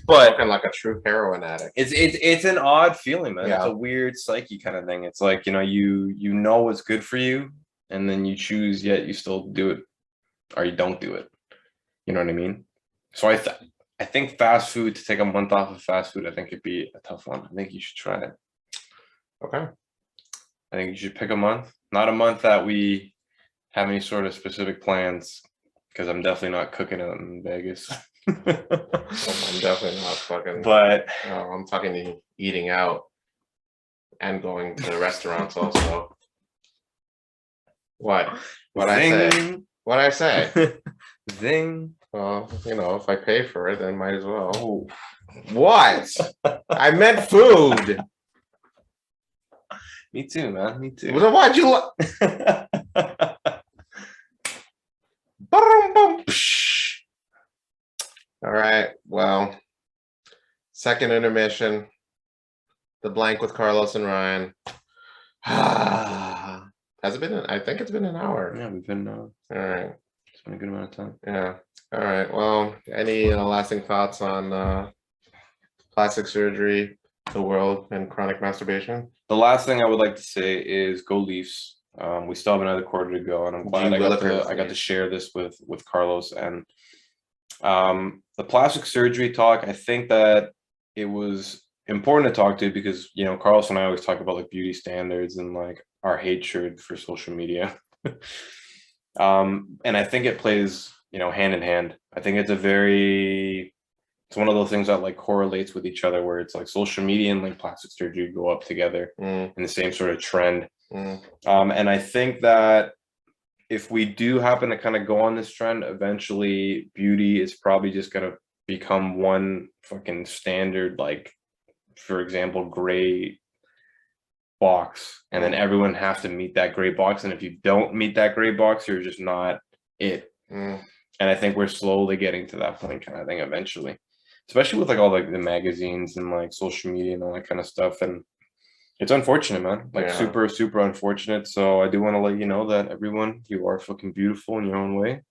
But Looking like a true heroin addict. it's an odd feeling, man. Yeah. It's a weird psyche kind of thing. It's like, you know what's good for you, and then you choose, yet you still do it, or you don't do it. You know what I mean? So I think fast food, to take a month off of fast food, I think it'd be a tough one. I think you should try it. Okay. I think you should pick a month, not a month that we have any sort of specific plans, because I'm definitely not cooking out in Vegas. I'm definitely not fucking. But I'm talking eating out and going to restaurants also. What? What I say? zing, What I say? zing. Well, if I pay for it, then might as well. Oh, What? I meant food. me too, man. Me too. Well, then why'd you? Boom, psh. All right. Well, second intermission. The blank with Carlos and Ryan. Has it been? I think it's been an hour. Yeah, we've been. All right. It's been a good amount of time. Yeah. All right. Well, any lasting thoughts on plastic surgery, the world, and chronic masturbation? The last thing I would like to say is go Leafs. We still have another quarter to go, and I'm glad I got to share this with Carlos. And the plastic surgery talk, I think that it was important to talk to, because Carlos and I always talk about like beauty standards and like our hatred for social media. And I think it plays hand in hand. I think it's one of those things that like correlates with each other, where it's like social media and like plastic surgery go up together in the same sort of trend. And I think that if we do happen to kind of go on this trend, eventually beauty is probably just going to become one fucking standard, like, for example, gray box, and then everyone has to meet that gray box. And if you don't meet that gray box, you're just not it. And I think we're slowly getting to that point kind of thing eventually, especially with like all like the magazines and like social media and all that kind of stuff. And it's unfortunate, man. Like super, super unfortunate. So I do want to let you know that everyone, you are fucking beautiful in your own way.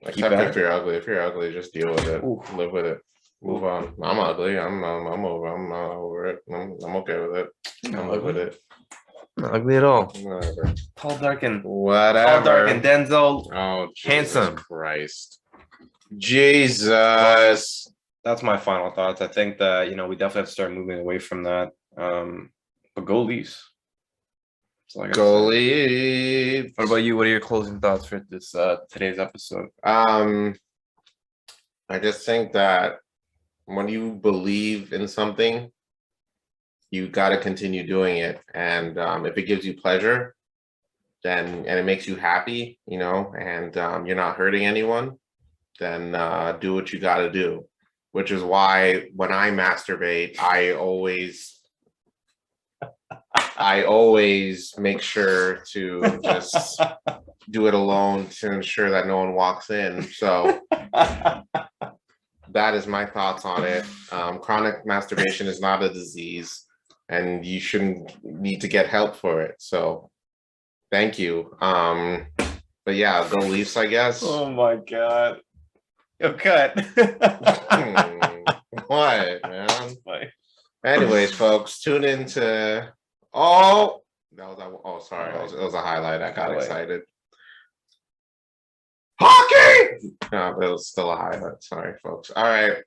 Except if you're ugly. If you're ugly, just deal with it. Ooh. Live with it. Move on. I'm ugly. I'm over it. I'm okay with it. I'm live with it. Not ugly at all. Whatever. Tall, dark, and whatever. Tall, dark, and Denzel. Oh, Jesus handsome. Christ. Jesus. That's my final thoughts. I think that we definitely have to start moving away from that. But go Leafs. Go Leafs. What about you? What are your closing thoughts for this today's episode? I just think that when you believe in something, you got to continue doing it. And if it gives you pleasure, and it makes you happy, and you're not hurting anyone, then do what you got to do. Which is why when I masturbate, I always make sure to just do it alone to ensure that no one walks in. So that is my thoughts on it. Chronic masturbation is not a disease, and you shouldn't need to get help for it. So thank you. But yeah, go Leafs, I guess. Oh my God. Yo, cut. What, man? Anyways, folks, tune in to sorry, it was a highlight. I got excited. Hockey! No, but it was still a highlight. Sorry, folks. All right.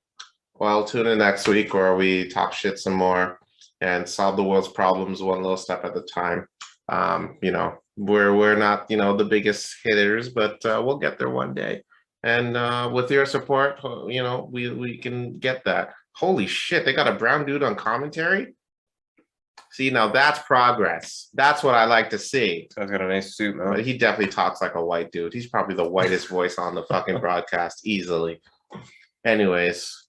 Well, tune in next week where we talk shit some more and solve the world's problems one little step at a time. We're not, the biggest hitters, but we'll get there one day. And with your support, we can get that. Holy shit, they got a brown dude on commentary? See, now that's progress. That's what I like to see. This guy's got a nice suit, man. But he definitely talks like a white dude. He's probably the whitest voice on the fucking broadcast, easily. Anyways,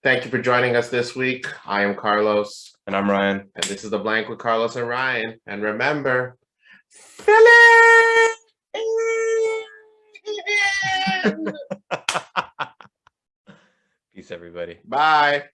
thank you for joining us this week. I am Carlos. And I'm Ryan. And this is The Blank with Carlos and Ryan. And remember, Philly! Peace, everybody. Bye.